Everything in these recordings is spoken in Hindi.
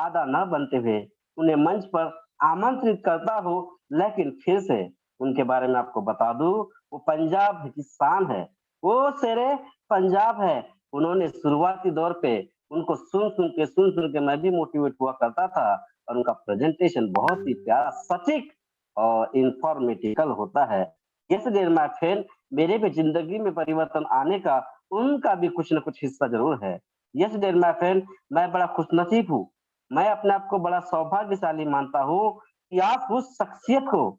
आदा न बनते हुए उन्हें मंच पर आमंत्रित करता हूँ, लेकिन फिर से उनके बारे में आपको बता दूँ, वो पंजाब की शान है, वो शेरे पंजाब है। उन्होंने शुरुआती दौर पे उनको सुन-सुन के मैं भी मोटिवेट हुआ करता था और उनका प्रेज़ेंटेशन बहुत ही प्यारा, सटीक और इन्फॉर्मेटिकल होता है। यस्टरडे माय फ्रेंड, मेरे भी ज़िंदगी में परिवर्तन आने का उनका भी कुछ न कुछ हिस्सा ज़रूर है। यस्टरडे माय फ्रेंड, मैं बड़ा खुशनसीब हूँ। मैं अपने आप को बड़ा सौभाग्यशाली मानता हूँ कि आप उस शख्सियत को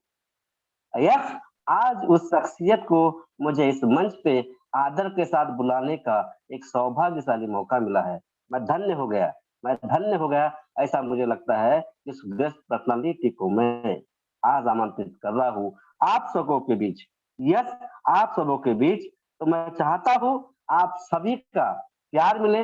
यस, आज उस शख्सियत को मुझे इस मंच पे आदर के साथ बुलाने का एक सौभाग्यशाली मौका मिला है। मैं धन्य हो गया, ऐसा मुझे लगता है कि इस बेस्ट पर्सनालिटी को मैं आज आमंत्रित कर रहा हूँ आप सबों के बीच। यस, आप सबों के बीच। तो मैं चाहता हूँ आप सभी का प्यार मिले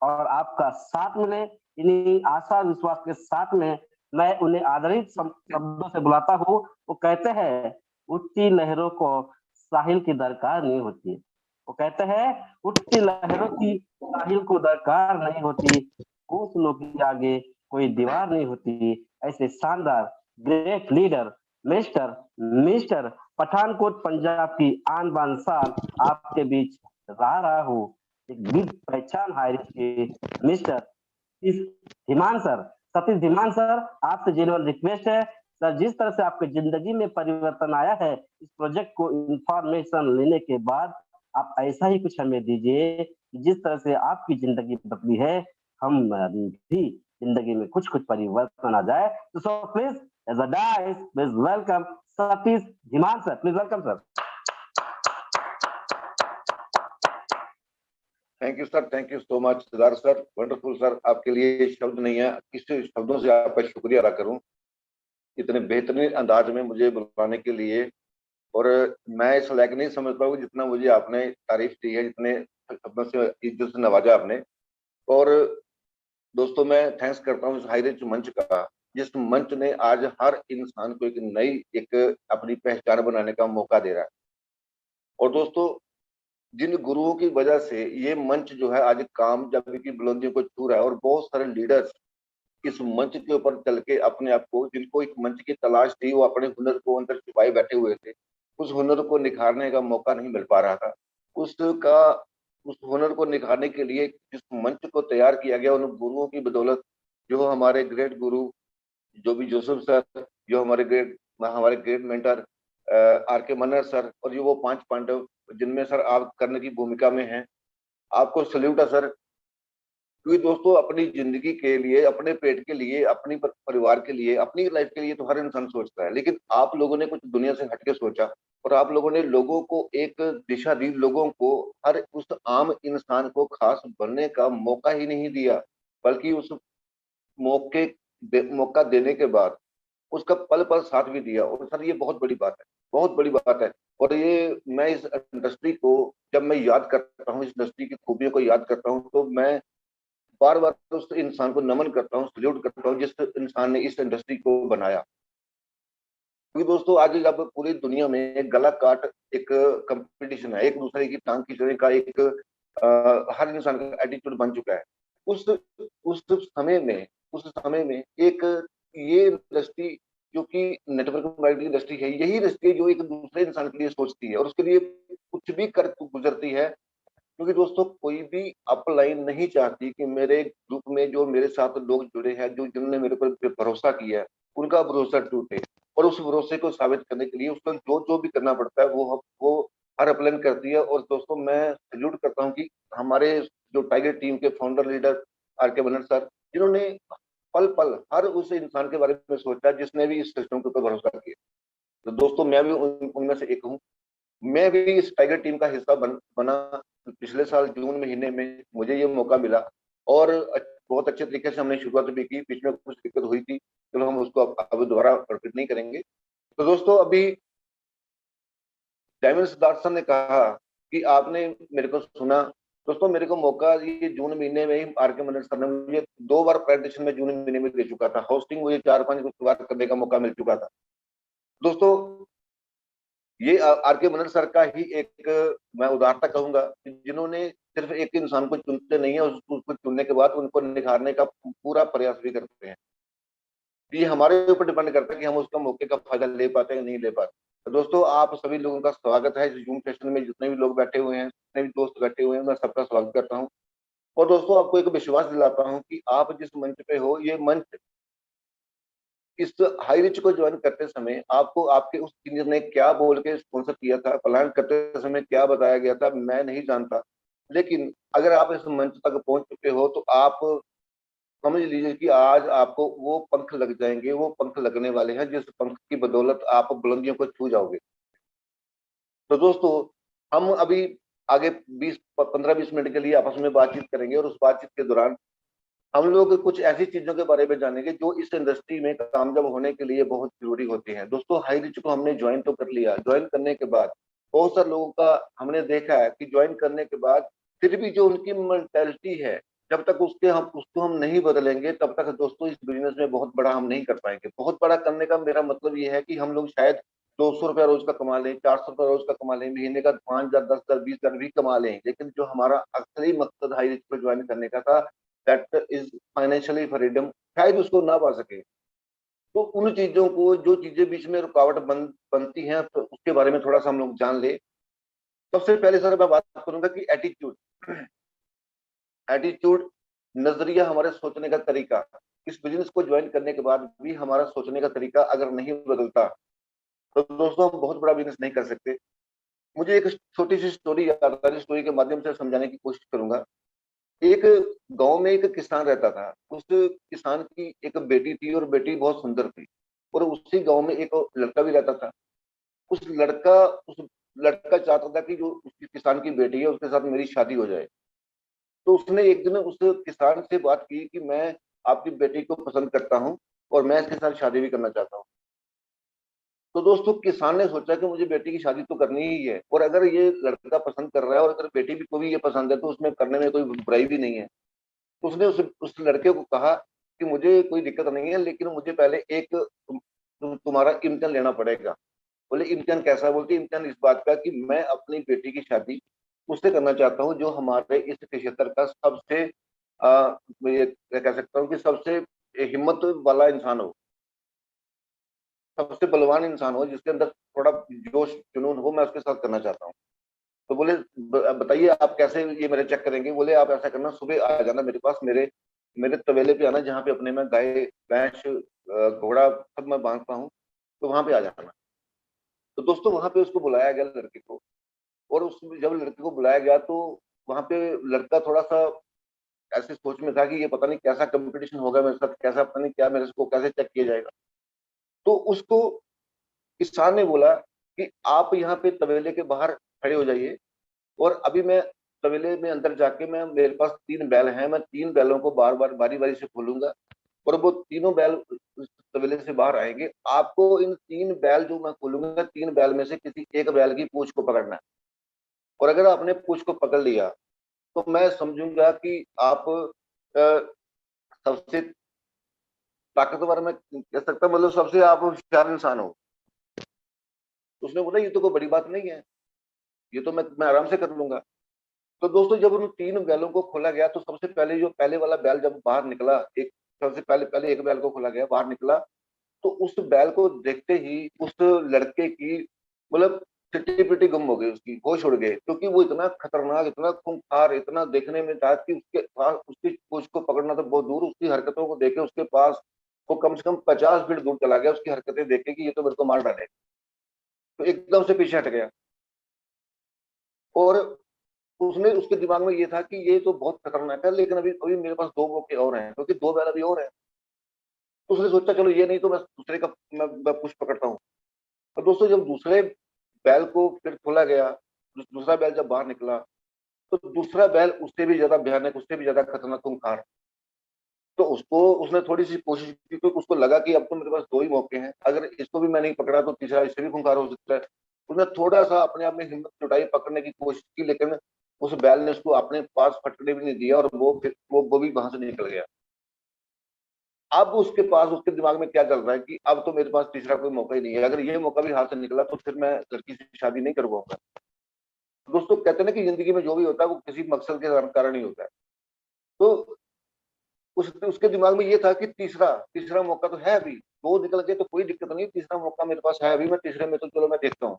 और आपका साथ मिले। इन्हीं आशा विश्वास के साथ में मैं उन्हें आदरित शब्दों से बुलाता हूँ। वो कहते हैं, उठती लहरों को साहिल की दरकार नहीं होती। वो कहते हैं, उठती लहरों की साहिल को दरकार नहीं होती, हौसलों के आगे कोई दीवार नहीं होती। ऐसे शानदार great leader mister mister Pathankot Punjab की आन बान शान आपके बीच रहा हूँ। एक बिग पहचान है इसकी मिस्टर इस धीमान सर, सतीश धीमान सर, आपसे जेन्युइन रिक्वेस्ट है, सर जिस तरह से आपकी ज़िंदगी में परिवर्तन आया है, इस प्रोजेक्ट को इन्फॉर्मेशन लेने के बाद आप ऐसा ही कुछ हमें दीजिए, जिस तरह से आपकी ज़िंदगी बदली है, हम भी ज़िंदगी में कुछ-कुछ परिवर्तन आ जाए। तो so please as a dice please welcome Satish Dhiman sir, please welcome sir. Thank you sir, thank you so much Siddharth sir, wonderful sir. आपके लिए शब्द नहीं है, किस शब्दों से आपका शुक्रिया अदा करूं इतने बेहतरीन अंदाज में मुझे बुलाने के लिए। और मैं इस लायक नहीं समझता हूँ जितना मुझे आपने तारीफ दी है, जितने शब्दों से इज्जत से नवाजा आपने। और दोस्तों मैं थैंक्स करता हूँ इस हाई रिच मंच का, जिस मंच ने आज हर इंसान को एक नई एक अपनी पहचान बनाने का मौका दे रहा है। और दोस्तों जिन गुरुओं की वजह से ये मंच जो है आज कामयाबी की बुलंदियों को छू रहा है, और बहुत सारे लीडर्स इस मंच के ऊपर चल के अपने आप को, जिनको एक मंच की तलाश थी, वो अपने हुनर को अंदर छुपाए बैठे हुए थे, उस हुनर को निखारने का मौका नहीं मिल पा रहा था। उसका उस हुनर को निखारने के लिए जिस मंच को तैयार किया गया, उन गुरुओं की बदौलत, जो हमारे ग्रेट गुरु जो भी जोसेफ सर, जो हमारे ग्रेट मेंटर आर के मन्नर सर, और जो वो 5 पांडव जिनमें सर आप करने की भूमिका में हैं, आपको सल्यूट है सर। क्योंकि दोस्तों अपनी जिंदगी के लिए, अपने पेट के लिए, अपनी परिवार के लिए, अपनी लाइफ के लिए तो हर इंसान सोचता है, लेकिन आप लोगों ने कुछ दुनिया से हटके सोचा और आप लोगों ने लोगों को एक दिशा दी, लोगों को, हर उस आम इंसान को खास बनने का मौका ही नहीं दिया, बल्कि उस मौका देने के बाद उसका पल पल साथ भी दिया। और सर ये बहुत बड़ी बात है, बहुत बड़ी बात है। और ये मैं इस इंडस्ट्री को जब मैं याद करता हूँ, इस इंडस्ट्री की खूबियों को याद करता हूँ, तो मैं बार बार उस इंसान को नमन करता हूँ, सल्यूट करता हूँ, जिस इंसान ने इस इंडस्ट्री को बनाया। क्योंकि दोस्तों आज जब पूरी दुनिया में गला काट एक कंपटीशन है, एक दूसरे की टांग खींचने का एक हर इंसान का एटीट्यूड बन चुका है। उस उस समय में एक ये इंडस्ट्री जो कि नेटवर्क मार्केटिंग इंडस्ट्री है, यही इंडस्ट्री है जो एक दूसरे इंसान के लिए सोचती है और उसके लिए कुछ भी कर गुजरती है। क्योंकि दोस्तों कोई भी अपलाइन नहीं चाहती कि मेरे ग्रुप में जो मेरे साथ लोग जुड़े हैं, जो जिन्होंने मेरे पर भरोसा किया है, उनका भरोसा टूटे। और उस भरोसे को साबित करने के लिए उसको जो जो भी करना पड़ता है वो हर अपलाइन करती है। और दोस्तों मैं सल्यूट करता हूँ कि हमारे जो टाइगर टीम के फाउंडर लीडर आर के बनर सर, जिन्होंने पल पल हर उस इंसान के बारे में सोचा जिसने भी इस सिस्टम के ऊपर भरोसा किया। तो दोस्तों मैं भी उनमें से एक हूँ। मैं भी इस टाइगर टीम का हिस्सा बना। पिछले साल जून महीने में मुझे ये मौका मिला और बहुत अच्छे तरीके से हमने शुरुआत भी की। बीच में कुछ दिक्कत हुई थी, चलो हम उसको अब दोबारा रिपीट नहीं करेंगे। तो दोस्तों अभी डायमंड सिद्धार्थ सर ने कहा कि आपने मेरे को सुना। दोस्तों मेरे को मौका ये जून महीने में ही आर के मनोज सर ने मुझे 2 बार प्रेजेंटेशन में जून महीने में दे चुका था। होस्टिंग मुझे 4-5 बार करने का मौका मिल चुका था। दोस्तों ये आर के मनन सर का ही एक मैं उदाहरणता कहूंगा, जिन्होंने सिर्फ एक इंसान को चुनते नहीं है, उसको चुनने के बाद उनको निखारने का पूरा प्रयास भी करते हैं। ये हमारे ऊपर डिपेंड करता है कि हम उसका मौके का फायदा ले पाते हैं या नहीं ले पाते। तो दोस्तों, आप सभी लोगों का स्वागत है इस जूम सेशन में। जितने भी लोग बैठे हुए हैं, जितने भी दोस्त बैठे हुए हैं, मैं सबका स्वागत करता हूँ। और दोस्तों, आपको एक विश्वास दिलाता हूँ कि आप जिस मंच पे हो, ये मंच इस हाई रिच को ज्वाइन करते समय आपको आपके उस सीनियर ने क्या बोल के स्पॉन्सर किया था, प्लान करते समय क्या बताया गया था, मैं नहीं जानता। लेकिन अगर आप इस मंच तक पहुंच चुके हो तो आप समझ लीजिए कि आज आपको वो पंख लग जाएंगे, वो पंख लगने वाले हैं जिस पंख की बदौलत आप बुलंदियों को छू जाओगे। तो दोस्तों, हम अभी आगे 15-20 मिनट के लिए आपस में बातचीत करेंगे, और उस बातचीत के दौरान हम लोग कुछ ऐसी चीजों के बारे में जानेंगे जो इस इंडस्ट्री में कामयाब होने के लिए बहुत जरूरी होती हैं। दोस्तों, हाई रिच को हमने ज्वाइन तो कर लिया, ज्वाइन करने के बाद बहुत सारे लोगों का हमने देखा है कि ज्वाइन करने के बाद फिर भी जो उनकी मेंटेलिटी है, जब तक उसको हम नहीं बदलेंगे, तब तक दोस्तों इस बिजनेस में बहुत बड़ा हम नहीं कर पाएंगे। बहुत बड़ा करने का मेरा मतलब ये है कि हम लोग शायद 200 रुपया रोज का कमा लें, 400 रुपया रोज का कमा लें, महीने का 5,000, 10,000, 20,000 भी कमा लें, लेकिन जो हमारा असली मकसद हाई रिच को ज्वाइन करने का था, दैट इज फाइनेंशियली फ्रीडम, शायद उसको ना पा सके। तो उन चीजों को, जो चीजें बीच में रुकावट बनती हैं, तो उसके बारे में थोड़ा सा हम लोग जान ले। सबसे पहले सर मैं बात करूंगा कि एटीट्यूड। एटीट्यूड, नजरिया, हमारे सोचने का तरीका। इस बिजनेस को ज्वाइन करने के बाद भी हमारा सोचने का तरीका अगर नहीं बदलता तो दोस्तों हम बहुत बड़ा बिजनेस नहीं कर सकते। मुझे एक छोटी सी स्टोरी याद आ रही, स्टोरी के माध्यम से समझाने की कोशिश करूंगा। एक गांव में एक किसान रहता था। उस किसान की एक बेटी थी, और बेटी बहुत सुंदर थी। और उसी गांव में एक लड़का भी रहता था। उस लड़का उस लड़का चाहता था कि जो उसकी किसान की बेटी है उसके साथ मेरी शादी हो जाए। तो उसने एक दिन उस किसान से बात की कि मैं आपकी बेटी को पसंद करता हूँ, और मैं इसके साथ शादी भी करना चाहता हूँ। तो दोस्तों, किसान ने सोचा कि मुझे बेटी की शादी तो करनी ही है, और अगर ये लड़का पसंद कर रहा है, और अगर बेटी भी को भी ये पसंद है, तो उसमें करने में कोई बुराई भी नहीं है। उसने उस लड़के को कहा कि मुझे कोई दिक्कत नहीं है, लेकिन मुझे पहले तुम्हारा इम्तिहान लेना पड़ेगा। बोले इम्तिहान कैसा? बोलते इम्तिहान इस बात का कि मैं अपनी बेटी की शादी उससे करना चाहता हूँ जो हमारे इस क्षेत्र का सबसे ये कह सकता हूँ कि सबसे हिम्मत वाला इंसान हो, सबसे बलवान इंसान हो, जिसके अंदर थोड़ा जोश जुनून हो, मैं उसके साथ करना चाहता हूँ। तो बोले बताइए आप कैसे ये मेरे चेक करेंगे? बोले आप ऐसा करना, सुबह आ जाना मेरे पास, मेरे मेरे तबेले पे आना, जहाँ पे अपने में गाय, भैंस, घोड़ा सब मैं बांधता हूँ, तो वहां पे आ जाना। तो दोस्तों, वहां पे उसको बुलाया गया लड़के को। और उस जब लड़के को बुलाया गया तो वहां पे लड़का थोड़ा सा ऐसे सोच में था कि ये पता नहीं कैसा कंपटीशन होगा मेरे साथ, कैसा पता नहीं क्या मेरे को कैसे चेक किया जाएगा। तो उसको किसान ने बोला कि आप यहाँ पे तबेले के बाहर खड़े हो जाइए, और अभी मैं तबेले में अंदर जाके, मैं मेरे पास 3 बैल हैं, मैं 3 बैलों को बार बार बारी बारी से खोलूंगा, और वो तीनों बैल उस तबेले से बाहर आएंगे। आपको इन 3 बैल जो मैं खोलूंगा, 3 बैल में से किसी एक बैल की पूंछ को पकड़ना है। और अगर आपने पूंछ को पकड़ लिया तो मैं समझूंगा कि आप सबसे ताकतवर, मैं कह सकता हूं, मतलब सबसे आप होशियार इंसान हो। तो उसने बोला ये तो कोई बड़ी बात नहीं है, ये तो मैं आराम से कर लूंगा। तो दोस्तों, जब उन 3 बैलों को खोला गया तो सबसे पहले जो पहले वाला बैल जब बाहर निकला, एक सबसे पहले पहले एक बैल को खोला गया, बाहर निकला, तो उस बैल को देखते ही उस लड़के की मतलब चिट्टी पिट्टी गुम हो गई, उसकी होश उड़ गए, क्योंकि वो इतना खतरनाक, इतना खूंखार, इतना देखने में था कि उसके पास उसकी पूंछ को पकड़ना तो बहुत दूर, उसकी हरकतों को देखे उसके पास वो कम से कम 50 फीट दूर चला गया, उसकी हरकतें देखे कि ये तो मेरे को मार डाले। तो एकदम से पीछे हट गया। और उसने उसके दिमाग में ये था कि ये तो बहुत खतरनाक है, लेकिन अभी अभी मेरे पास 2 मौके और हैं, क्योंकि 2 बैल अभी और हैं। तो उसने सोचा चलो ये नहीं तो मैं दूसरे का मैं पुश पकड़ता हूँ। और दोस्तों, जब दूसरे बैल को फिर खोला गया, दूसरा बैल जब बाहर निकला, तो दूसरा बैल उससे भी ज्यादा भयानक, उससे भी ज्यादा खतरनाक, खूंखार। तो उसको उसने थोड़ी सी कोशिश की, तो उसको लगा कि अब तो मेरे पास 2 ही मौके हैं, अगर इसको भी मैं नहीं पकड़ा तो तीसरा इससे भी खूंखार हो सकता है। उसने थोड़ा सा अपने आप में हिम्मत जुटाई, पकड़ने की कोशिश की, लेकिन उस बैल ने उसको अपने पास फटकने भी नहीं दिया, और वो फिर वो भी वहां से निकल गया। अब उसके पास, उसके दिमाग में क्या चल रहा है कि अब तो मेरे पास तीसरा कोई मौका ही नहीं है, अगर ये मौका भी हाथ से निकला तो फिर मैं लड़की से शादी नहीं कर पाऊंगा। दोस्तों कहते हैं ना कि जिंदगी में जो भी होता है वो किसी मकसद के कारण ही होता है। तो उसके दिमाग में ये था कि तीसरा तीसरा मौका तो है अभी, दो निकल गए तो कोई दिक्कत नहीं, तीसरा मौका मेरे पास है अभी, मैं तीसरे में तो चलो मैं देखता हूँ।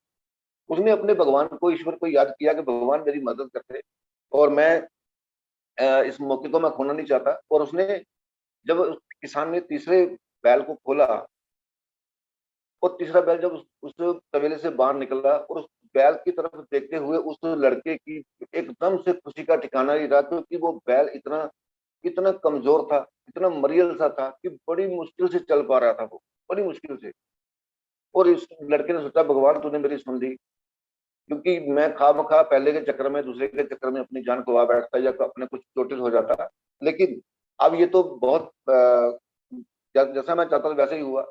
उसने अपने भगवान को, ईश्वर को याद किया कि भगवान मेरी मदद करते और मैं इस मौके को मैं खोना नहीं चाहता। और उसने, जब उस किसान ने तीसरे बैल को खोला और तीसरा बैल जब उस तबेले से बाहर निकला और उस बैल की तरफ देखते हुए उस लड़के की एकदम से खुशी का ठिकाना नहीं रहा, क्योंकि वो बैल इतना इतना कमजोर था, इतना मरियल सा था कि बड़ी मुश्किल से चल पा रहा था वो, बड़ी मुश्किल से। और इस लड़के ने सोचा भगवान तूने मेरी सुन ली, क्योंकि मैं खामखा पहले के चक्कर में, दूसरे के चक्कर में अपनी जान गवा बैठता या अपने कुछ चोटिल हो जाता। लेकिन अब ये तो बहुत जैसा मैं चाहता था वैसे ही हुआ,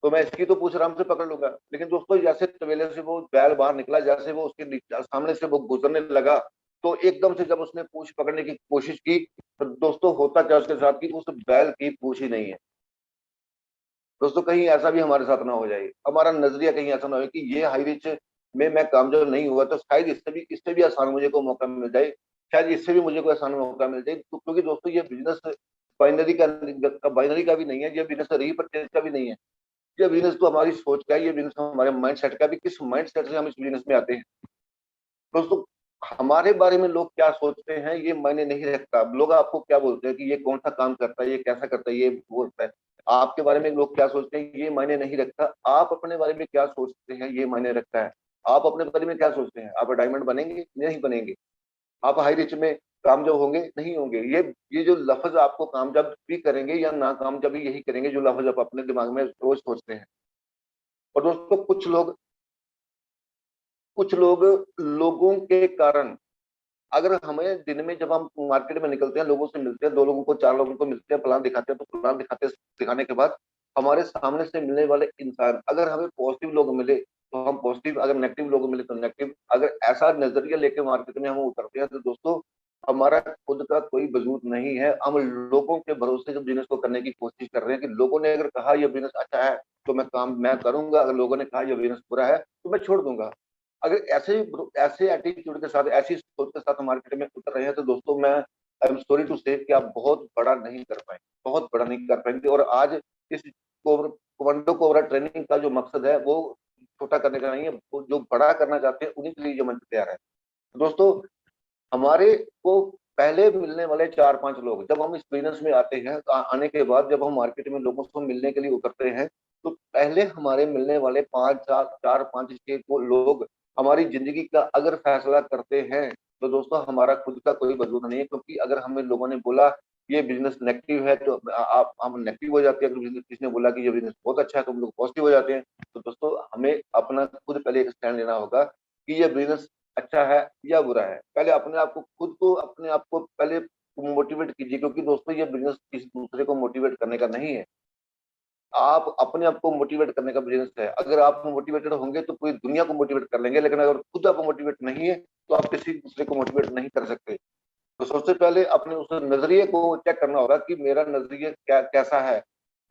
तो मैं इसकी तो पूछ आराम से पकड़ लूंगा। लेकिन दोस्तों जैसे तबेले से वो बैल बाहर निकला, जैसे वो उसके सामने से वो गुजरने लगा, तो एकदम से जब उसने पूंछ पकड़ने की कोशिश की, तो दोस्तों होता क्या उसके साथ कि उस बैल की पूंछ ही नहीं है। दोस्तों कहीं ऐसा भी हमारे साथ ना हो जाए, हमारा नजरिया कहीं ऐसा ना हो कि ये हाई रिच में मैं कामयाब नहीं हुआ तो शायद इससे भी आसान मुझे को मौका मिल जाए, शायद इससे भी मुझे कोई आसान मौका मिल जाए। तो क्योंकि दोस्तों ये बिजनेस बाइनरी का भी नहीं है, ये बिजनेस रीपरचेज का भी नहीं है, ये बिजनेस तो हमारी सोच का है, ये बिजनेस हमारे माइंड सेट का भी, किस माइंड सेट से हम इस बिजनेस में आते हैं। दोस्तों हमारे बारे में लोग क्या सोचते हैं ये मायने नहीं रखता, लोग आपको क्या बोलते हैं कि ये कौन सा काम करता है, ये कैसा करता है, ये वो होता है, आपके बारे में लोग क्या सोचते हैं ये मायने नहीं रखता, आप अपने बारे में क्या सोचते हैं ये मायने रखता है। आप अपने बारे में क्या सोचते हैं, आप डायमंड बनेंगे नहीं बनेंगे, आप हाई रिच में कामयाब होंगे नहीं होंगे, ये जो लफ्ज आपको कामयाब भी करेंगे या नाकामयाब भी यही करेंगे जो लफ्ज आप अपने दिमाग में रोज सोचते हैं। और दोस्तों कुछ लोग लोगों के कारण, अगर हमें दिन में जब हम मार्केट में निकलते हैं, लोगों से मिलते हैं, दो लोगों को चार लोगों को मिलते हैं, प्लान दिखाते हैं, तो प्लान दिखाने के बाद हमारे सामने से मिलने वाले इंसान, अगर हमें पॉजिटिव लोग मिले तो हम पॉजिटिव, अगर नेगेटिव लोग मिले तो नेगेटिव, अगर ऐसा नजरिया लेके मार्केट में हम उतरते हैं तो दोस्तों हमारा खुद का कोई वजूद नहीं है। हम लोगों के भरोसे जब बिजनेस को करने की कोशिश कर रहे हैं कि लोगों ने अगर कहा यह बिजनेस अच्छा है तो मैं करूंगा, अगर लोगों ने कहा यह बिजनेस बुरा है तो मैं छोड़ दूंगा। अगर ऐसे एटीट्यूड के साथ, ऐसी सोच के साथ मार्केट में उतर रहे हैं तो दोस्तों मैं आई एम सॉरी टू से कि आप बहुत बड़ा नहीं कर पाएंगे, बहुत बड़ा नहीं कर पाएंगे। और आज इस कमांडो कोबरा ट्रेनिंग का जो मकसद है वो छोटा करने का नहीं है, वो जो बड़ा करना चाहते हैं उन्हीं के लिए ये मंच तैयार है। तो दोस्तों हमारे को पहले मिलने वाले चार पांच लोग, जब हम इस बिजनेस में आते हैं आने के बाद जब हम मार्केट में लोगों से मिलने के लिए उतरते हैं, तो पहले हमारे मिलने वाले चार पांच छह को लोग हमारी जिंदगी का अगर फैसला करते हैं तो दोस्तों हमारा खुद का कोई वजूद नहीं है। क्योंकि अगर हमें लोगों ने बोला ये बिजनेस नेगेटिव है तो आप हम नेगेटिव हो जाते हैं, अगर बिजनेस किसी ने बोला कि ये बिजनेस बहुत अच्छा है तो हम लोग पॉजिटिव हो जाते हैं। तो दोस्तों हमें अपना खुद पहले एक स्टैंड लेना होगा कि ये बिजनेस अच्छा है या बुरा है। पहले अपने आप को पहले मोटिवेट कीजिए, क्योंकि दोस्तों ये बिजनेस किसी दूसरे को मोटिवेट करने का नहीं है, आप अपने आप को मोटिवेट करने का बिजनेस है। अगर आप मोटिवेटेड होंगे तो पूरी दुनिया को मोटिवेट कर लेंगे, लेकिन अगर खुद आप मोटिवेट नहीं है तो आप किसी दूसरे को मोटिवेट नहीं कर सकते। तो सबसे पहले अपने उस नजरिए को चेक करना होगा कि मेरा नजरिया कैसा है।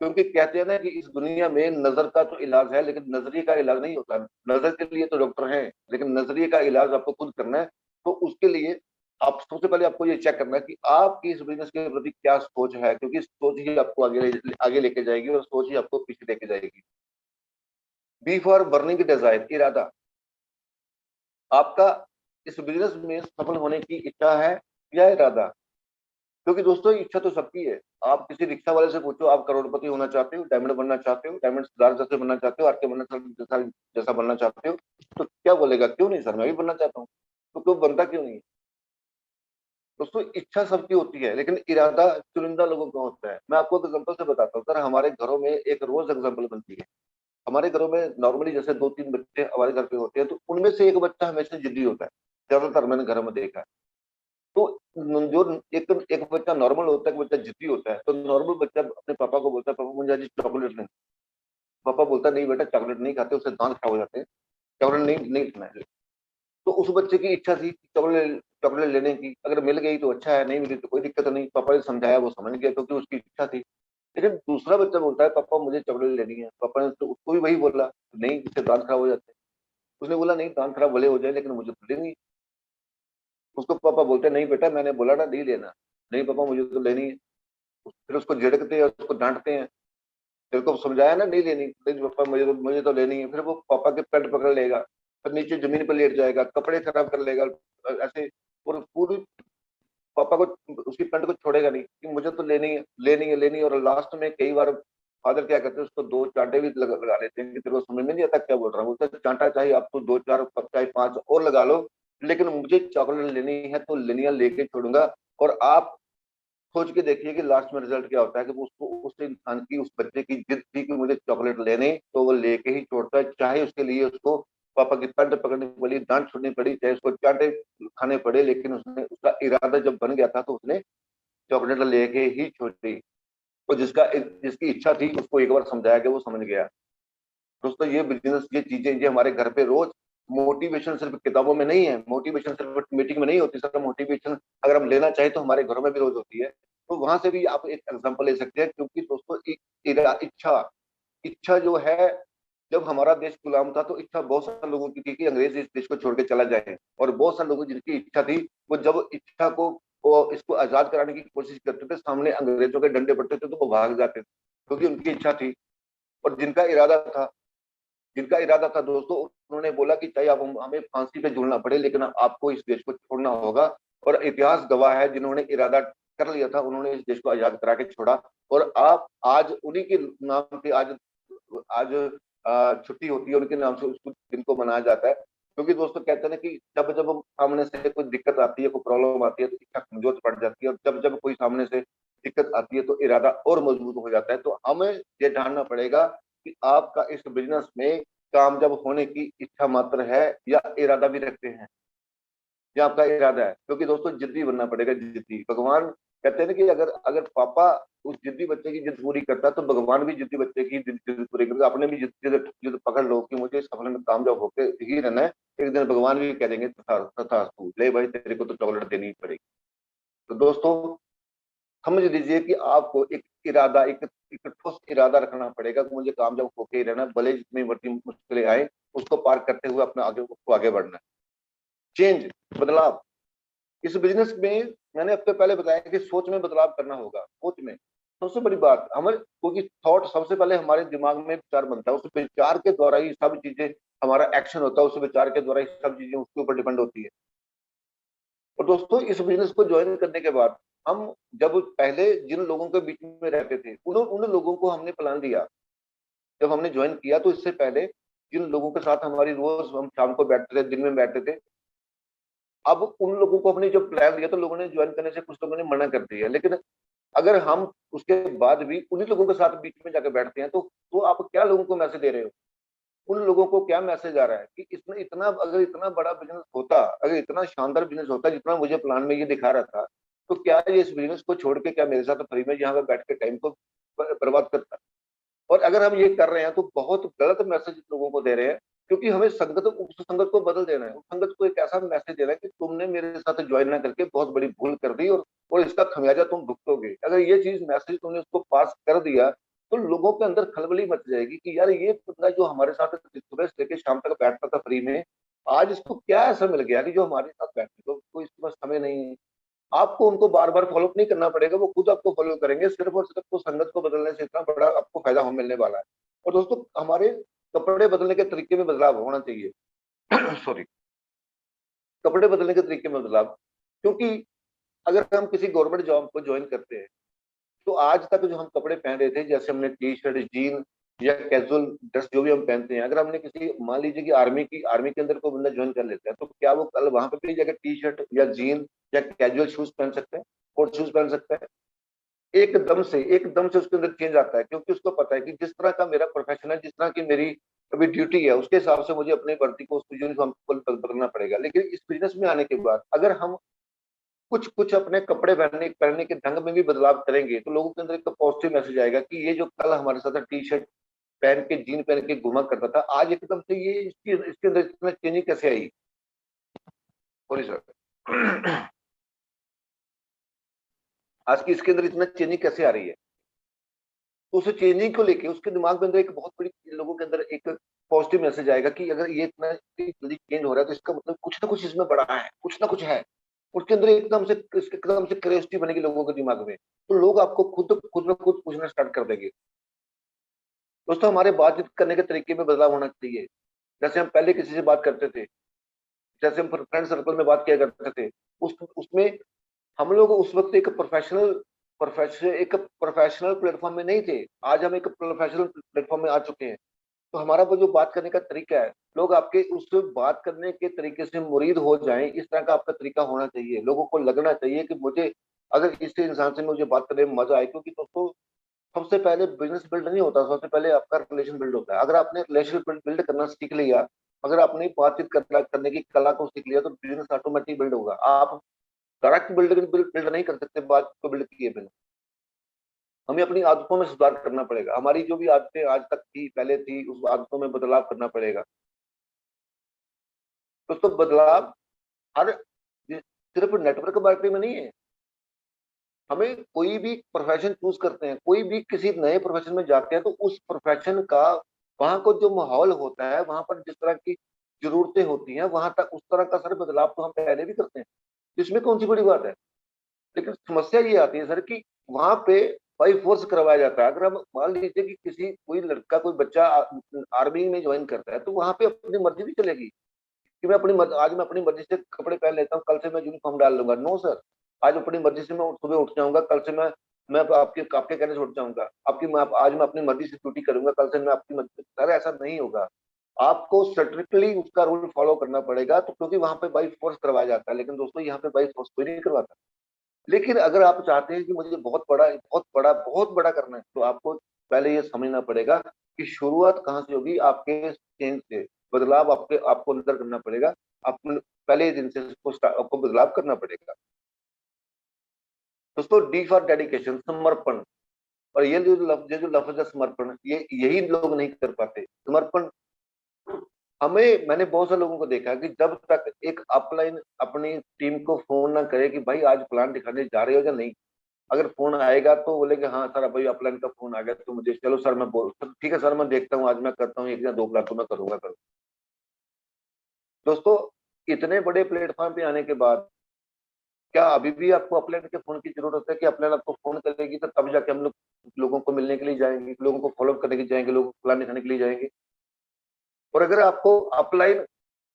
क्योंकि कहते हैं ना कि इस दुनिया में नजर का तो इलाज है लेकिन नजरिए का इलाज नहीं होता। नजर के लिए तो डॉक्टर हैं, लेकिन नजरिए का इलाज आपको खुद करना है। तो उसके लिए आप सबसे पहले आपको ये चेक करना है कि आपकी इस बिजनेस के प्रति क्या सोच है, क्योंकि सोच ही आपको आगे लेके जाएगी और सोच ही आपको पीछे लेके जाएगी। बी फॉर बर्निंग डिजायर, इरादा। आपका इस बिजनेस में सफल होने की इच्छा है या इरादा? क्योंकि दोस्तों इच्छा तो सबकी है। आप किसी रिक्शा वाले से पूछो आप करोड़पति होना चाहते हो, डायमंड बनना चाहते हो, डायमंड सरदार जैसे बनना चाहते हो, आर के बनना जैसा बनना चाहते हो, तो क्या बोलेगा क्यों नहीं सर मैं भी बनना चाहता हूँ। तो क्यों बनता क्यों नहीं? दोस्तों इच्छा सबकी होती है लेकिन इरादा चुनिंदा लोगों का होता है। मैं आपको एक एग्जांपल से बताता हूँ सर, हमारे घरों में एक रोज एग्जांपल बनती है। हमारे घरों में नॉर्मली जैसे दो तीन बच्चे हमारे घर पे होते हैं तो उनमें से एक बच्चा हमेशा जिद्दी होता है, ज्यादातर मैंने घर में देखा है। तो जो एक बच्चा नॉर्मल होता है, एक बच्चा जिद्दी होता है। तो नॉर्मल बच्चा अपने पापा को बोलता है पापा मुझे आज चॉकलेट नहीं। पापा बोलता नहीं बेटा चॉकलेट नहीं खाते, उससे दांत खराब हो जाते हैं, चॉकलेट नहीं नहीं खाना है। तो उस बच्चे की इच्छा थी चॉकलेट चॉकलेट लेने की, अगर मिल गई तो अच्छा है, नहीं मिली तो कोई दिक्कत नहीं। पापा ने समझाया वो समझ गया क्योंकि उसकी इच्छा थी। लेकिन दूसरा बच्चा बोलता है पापा मुझे चॉकलेट लेनी है, पापा ने तो उसको भी वही बोला, नहीं इससे दांत खराब हो जाते हैं। उसने बोला नहीं दांत खराब भले हो जाए लेकिन मुझे तो लेनी है। उसको पापा बोलते नहीं बेटा मैंने बोला ना नहीं लेना, नहीं पापा मुझे तो लेनी है। फिर उसको झिड़कते हैं, उसको डांटते हैं, तेरे को समझाया ना नहीं लेनी, नहीं पापा मुझे तो लेनी है। फिर वो पापा के पेट पकड़ लेगा, फिर नीचे जमीन पर लेट जाएगा, कपड़े खराब कर लेगा ऐसे, और पूरी पापा को उसकी पैंट को छोड़ेगा नहीं कि मुझे तो लेनी है लेनी है लेनी है। और लास्ट में कई बार फादर क्या करते हैं उसको दो चांटे भी लगा लेते हैं कि तेरे को समझ में नहीं आता क्या बोल रहा हूँ, बोलते चांटा चाहिए आप तो दो चार चाहे पांच और लगा लो, लेकिन मुझे चॉकलेट लेनी है तो लेनी है, लेके छोड़ूंगा। और आप सोच के देखिए कि लास्ट में रिजल्ट क्या होता है कि वो उसको उस इंसान की उस बच्चे की जिद थी कि मुझे चॉकलेट लेने, तो वो लेके ही छोड़ता है, चाहे उसके लिए उसको पापा की पैंट पकड़नी पड़ी, डांट छोड़नी पड़ी, चाहे उसको चांटे खाने पड़े, लेकिन उसने उसका इरादा जब बन गया था तो उसने चॉकलेट लेके ही छोड़ी। और जिसकी इच्छा थी उसको एक बार समझाया कि वो समझ गया। दोस्तों ये बिजनेस ये चीजें ये हमारे घर पे रोज, मोटिवेशन सिर्फ किताबों में नहीं है, मोटिवेशन सिर्फ मीटिंग में नहीं होती सर, मोटिवेशन अगर हम लेना चाहें तो हमारे घरों में भी रोज होती है। तो वहां से भी आप एक एग्जांपल ले सकते हैं, क्योंकि दोस्तों इच्छा इच्छा जो है, जब हमारा देश गुलाम था तो इच्छा बहुत सारे लोगों की थी कि अंग्रेज इस देश को छोड़ के चला जाए, और बहुत सारे लोगों की जिनकी इच्छा थी वो जब इच्छा को वो इसको आजाद कराने की कोशिश करते थे, सामने अंग्रेजों के डंडे पड़ते थे तो वो भाग जाते थे क्योंकि उनकी इच्छा थी। और जिनका इरादा था दोस्तों, उन्होंने बोला कि चाहे आप हमें फांसी पे झूलना पड़े लेकिन आपको इस देश को छोड़ना होगा। और इतिहास गवाह है, जिन्होंने इरादा कर लिया था उन्होंने इस देश को आजाद करा के छोड़ा। और आप आज उन्हीं के नाम पे आज आज छुट्टी होती है, उनके नाम से उस दिन को मनाया जाता है। क्योंकि दोस्तों कहते हैं ना कि जब जब हम सामने से कोई दिक्कत आती है, कोई प्रॉब्लम आती है तो इच्छा कमजोर पड़ जाती है, और जब जब कोई सामने से दिक्कत आती है तो इरादा और मजबूत हो जाता है। तो हमें ये जानना पड़ेगा कि आपका इस बिजनेस में कामयाब होने की इच्छा मात्र है या इरादा भी रखते हैं, या आपका इरादा है। क्योंकि दोस्तों जिद्दी बनना पड़ेगा, जिद्दी। भगवान कहते हैं ना कि अगर अगर पापा उस जिद्दी बच्चे की जिद पूरी करता है तो भगवान भी जिद्दी बच्चे की जिद पूरी करता। अपने भी जिद पकड़ लो कि मुझे सफल में कामयाब होकर ही रहना है, एक दिन भगवान भी कह देंगे तथास्तु, ले भाई तेरे को तो चॉकलेट देनी ही पड़ेगी। तो दोस्तों समझ लीजिए कि आपको एक इरादा, एक ठोस इरादा रखना पड़ेगा कि मुझे कामयाब होकर ही रहना, भले जितनी बड़ी मुश्किलें आए उसको पार करते हुए अपना आगे बढ़ना है। चेंज, बदलाव। इस बिजनेस में मैंने आपको पहले बताया कि सोच में बदलाव करना होगा। सोच में सबसे बड़ी बात हमारे, क्योंकि थॉट सबसे पहले हमारे दिमाग में विचार बनता है, उस विचार के द्वारा ही सब चीजें, हमारा एक्शन होता है उस विचार के द्वारा ही सब चीजें उसके ऊपर डिपेंड होती है। और दोस्तों इस बिजनेस को ज्वाइन करने के बाद हम जब पहले जिन लोगों के बीच में रहते थे उन लोगों को हमने प्लान दिया। जब हमने ज्वाइन किया तो इससे पहले जिन लोगों के साथ हमारी रोज हम शाम को बैठते थे, दिन में बैठते थे, अब उन लोगों को हमने जब प्लान दिया तो लोगों ने ज्वाइन करने से कुछ लोगों ने मना कर दिया। लेकिन अगर हम उसके बाद भी उन्हीं लोगों के साथ बीच में जाकर बैठते हैं तो आप क्या लोगों को मैसेज दे रहे हो? उन लोगों को क्या मैसेज आ रहा है कि इसमें इतना, अगर इतना बड़ा बिजनेस होता, अगर इतना शानदार बिजनेस होता जितना मुझे प्लान में ये दिखा रहा था, तो क्या ये इस बिजनेस को छोड़ के क्या मेरे साथ फ्री में यहाँ पे बैठ के टाइम को बर्बाद करता। और अगर हम ये कर रहे हैं तो बहुत गलत मैसेज लोगों को दे रहे हैं, क्योंकि हमें संगत, उस संगत को बदल देना है, उस संगत को एक ऐसा मैसेज देना है कि तुमने मेरे साथ ज्वाइन ना करके बहुत बड़ी भूल कर दी, और इसका खमियाजा तुम भुगतोगे। अगर ये चीज मैसेज तुमने उसको पास कर दिया तो लोगों के अंदर खलबली मच जाएगी कि यार ये बंदा जो हमारे साथ सुबह से लेकर शाम तक बैठता था फ्री में, आज इसको क्या ऐसा मिल गया कि जो हमारे साथ बैठने को इसके पास समय नहीं है। आपको उनको बार बार फॉलो नहीं करना पड़ेगा, वो खुद आपको फॉलो करेंगे, सिर्फ और सिर्फ वो संगत को बदलने से इतना बड़ा आपको फायदा हो मिलने वाला है। और दोस्तों हमारे कपड़े बदलने के तरीके में बदलाव होना चाहिए। सॉरी, कपड़े बदलने के तरीके में बदलाव। क्योंकि अगर हम किसी गवर्नमेंट जॉब को ज्वाइन करते हैं तो आज तक जो हम कपड़े पहन रहे थे, जैसे हमने टी शर्ट, जीन या कैजुअल ड्रेस जो भी हम पहनते हैं, अगर हमने किसी, मान लीजिए कि आर्मी के अंदर कोई बंदा ज्वाइन कर लेता है, तो क्या वो कल वहां पे भी जाकर टी शर्ट या जीन या कैजुअल शूज पहन सकते हैं, कोट शूज पहन सकते हैं? एकदम से उसके अंदर चेंज आता है, क्योंकि उसको पता है कि जिस तरह का मेरा प्रोफेशन है, जिस तरह की मेरी अभी ड्यूटी है, उसके हिसाब से मुझे अपनी वर्दी को, उस यूनिफॉर्म को बदलना पड़ेगा। लेकिन इस बिजनेस में आने के बाद अगर हम कुछ कुछ अपने कपड़े पहनने पहनने के ढंग में भी बदलाव करेंगे तो लोगों के अंदर एक पॉजिटिव मैसेज आएगा कि ये जो कल हमारे साथ टी शर्ट पहन के, जीन पहन के घुमा करता था, आज एकदम से ये इसके अंदर इतना चेंजिंग कैसे आई? Sorry sir. आज की इसके अंदर इतना चेंजिंग कैसे आ रही है? तो उसे चेंजिंग को लेके उसके दिमाग में अंदर एक बहुत बड़ी, लोगों के अंदर एक पॉजिटिव मैसेज आएगा कि अगर ये इतना जल्दी चेंज हो रहा है तो इसका मतलब कुछ ना कुछ इसमें बड़ा है, कुछ ना कुछ है। उसके अंदर एकदम से क्यूरियोसिटी बनेगी लोगों के दिमाग में, तो लोग आपको खुद में खुद पूछना स्टार्ट कर देंगे। दोस्तों, हमारे बातचीत करने के तरीके में बदलाव होना चाहिए। जैसे हम पहले किसी से बात करते थे, जैसे हम फ्रेंड सर्कल में बात किया करते थे, उसमें हम लोग उस वक्त एक प्रोफेशनल प्लेटफॉर्म में नहीं थे। आज हम एक प्रोफेशनल प्लेटफॉर्म में आ चुके हैं। तो हमारा वो जो बात करने का तरीका है, लोग आपके उस बात करने के तरीके से मुरीद हो जाएं, इस तरह का आपका तरीका होना चाहिए। लोगों को लगना चाहिए कि मुझे, अगर इस इंसान से मुझे बात करने में मजा आए, क्योंकि दोस्तों सबसे पहले बिजनेस बिल्ड नहीं होता, सबसे पहले आपका रिलेशन बिल्ड होता है। अगर आपने रिलेशन बिल्ड करना सीख लिया, अगर आपने बातचीत करने की कला को सीख लिया, तो बिजनेस ऑटोमेटिक बिल्ड होगा। आप डायरेक्ट बिल्ड नहीं कर सकते बात को बिल्ड किए बिना। हमें अपनी आदतों में सुधार करना पड़ेगा। हमारी जो भी आदतें आज तक थी, पहले थी, उस आदतों में बदलाव करना पड़ेगा। दोस्तों, बदलाव हर सिर्फ नेटवर्क मार्केटिंग में नहीं है। हमें कोई भी प्रोफेशन चूज करते हैं, कोई भी किसी नए प्रोफेशन में जाते हैं, तो उस प्रोफेशन का, वहां को जो माहौल होता है, वहां पर जिस तरह की जरूरतें होती हैं, वहां तक उस तरह का सर बदलाव तो हम पहले भी करते हैं। इसमें कौन सी बड़ी बात है। लेकिन समस्या ये आती है सर कि वहां पे बाई फोर्स करवाया जाता है। अगर हम मान लीजिए कि किसी कोई लड़का, कोई बच्चा आर्मी में ज्वाइन करता है, तो वहां पे अपनी मर्जी भी चलेगी कि आज मैं अपनी मर्जी से कपड़े पहन लेता हूँ, कल से मैं यूनिफॉर्म डाल लूंगा। नो सर, आज अपनी मर्जी से मैं सुबह उठ जाऊंगा, कल से मैं आपके आपके कहने से उठ जाऊंगा। आज मैं अपनी मर्जी से ड्यूटी करूंगा, कल से मैं आपकी मर्जी। सर, ऐसा नहीं होगा। आपको स्ट्रिक्टली उसका रूल फॉलो करना पड़ेगा, तो क्योंकि वहां पे बाई फोर्स करवाया जाता है। लेकिन दोस्तों, यहाँ पे बाई फोर्स कोई नहीं करवाता। लेकिन अगर आप चाहते हैं कि मुझे बहुत बड़ा करना है, तो आपको पहले ये समझना पड़ेगा कि शुरुआत कहाँ से होगी। आपके चेंज से, बदलाव आपको अंदर करना पड़ेगा। आपको पहले दिन से आपको बदलाव करना पड़ेगा। दोस्तों, डी फॉर डेडिकेशन, समर्पण। और ये जो लफ्ज है समर्पण, ये यही लोग नहीं कर पाते। समर्पण, मैंने बहुत सारे लोगों को देखा है कि जब तक एक अपलाइन अपनी टीम को फोन ना करे कि भाई आज प्लान दिखाने जा रहे हो या नहीं, अगर फोन आएगा तो बोलेंगे हाँ सर, भाई अपलाइन का फोन आ गया तो मुझे, चलो सर मैं बोल, ठीक है सर मैं देखता हूँ, आज मैं करता हूँ, 1 या 2 प्लान तो मैं करूंगा। दोस्तों, इतने बड़े प्लेटफॉर्म पे आने के बाद क्या अभी भी आपको अपलाइन के फोन की जरूरत है कि अपलाइन आपको फोन करेगी तो तब जाके हम लोग लोगों को मिलने के लिए जाएंगे, लोगों को फॉलो करने के लिए जाएंगे, लोगों को प्लान दिखाने के लिए जाएंगे। और अगर आपको अपलाइन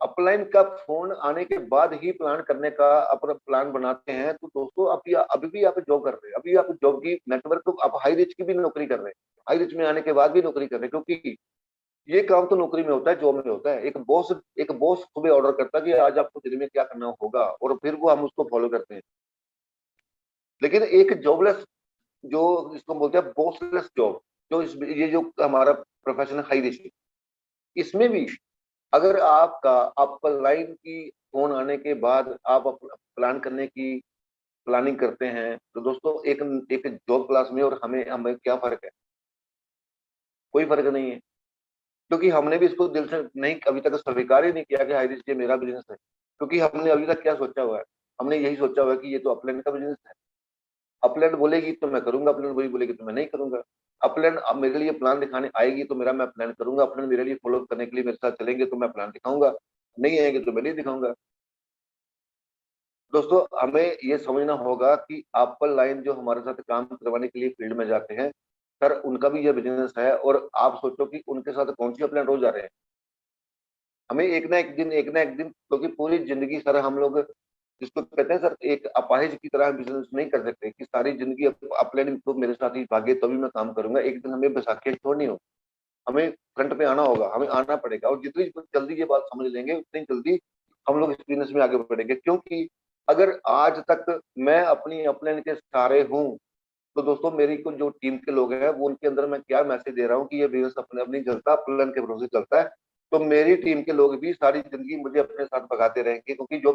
अपलाइन का फोन आने के बाद ही प्लान करने का अपना प्लान बनाते हैं, तो दोस्तों अभी भी आप जॉब कर रहे हैं। अभी आप जॉब की नेटवर्क, आप हाई रिच की भी नौकरी कर रहे हैं, हाई रिच में आने के बाद भी नौकरी कर रहे हैं। क्योंकि ये काम तो नौकरी में होता है, जॉब में होता है। एक बॉस सुबह ऑर्डर करता है कि आज आपको दिन में क्या करना होगा, और फिर वो हम उसको फॉलो करते हैं। लेकिन एक जॉबलेस, जो इसको बोलते हैं बॉसलेस जॉब, ये जो हमारा प्रोफेशन है हाई रिस्क, इसमें भी अगर आपका अपलाइन की फोन आने के बाद आप प्लान करने की प्लानिंग करते हैं, तो दोस्तों एक एक जॉब क्लास में और हमें हमें क्या फर्क है। कोई फर्क नहीं है। क्योंकि हमने भी इसको दिल से नहीं अभी तक स्वीकार ही नहीं किया कि हाई रिस्क ये मेरा बिजनेस है। क्योंकि हमने अभी तक क्या सोचा हुआ है, हमने यही सोचा हुआ है कि ये तो अपलाइन का बिजनेस है। अपलैंड बोलेगी तो मैं करूंगा, अपलैंड वही बोलेगी तो मैं नहीं करूंगा। अपलैंड अब मेरे लिए प्लान दिखाने आएगी तो मैं प्लान करूंगा, अपलैंड मेरे लिए फॉलो करने के लिए मेरे साथ चलेंगे तो मैं प्लान दिखाऊंगा, नहीं आएंगे तो मैं नहीं दिखाऊंगा। दोस्तों, हमें ये समझना होगा कि एप्पल लाइन जो हमारे साथ काम करवाने के लिए फील्ड में जाते हैं, सर उनका भी ये बिजनेस है। और आप सोचो कि उनके साथ कौन सी अपलैंड रोज जा रहे हैं। हमें एक ना एक दिन, क्योंकि पूरी जिंदगी सर हम लोग, जिसको कहते हैं सर एक अपाहिज की तरह बिजनेस नहीं कर सकते कि सारी जिंदगी अपलाइन तो मेरे साथ ही भागे तभी मैं काम करूंगा। एक दिन हमें बैसाखियां छोड़नी हो, हमें फ्रंट पे आना होगा, हमें आना पड़ेगा। और जितनी जल्दी ये बात समझ लेंगे, उतनी जल्दी हम लोग इस बिजनेस में आगे बढ़ेंगे। क्योंकि अगर आज तक मैं अपनी अपलाइन के सहारे हूँ, तो दोस्तों मेरी को जो टीम के लोग हैं, वो उनके अंदर मैं क्या मैसेज दे रहा हूँ कि ये बिजनेस अपने अपनी चलता है, प्लान के भरोसे चलता है। तो मेरी टीम के लोग भी सारी जिंदगी मुझे अपने साथ भगाते रहेंगे, क्योंकि जो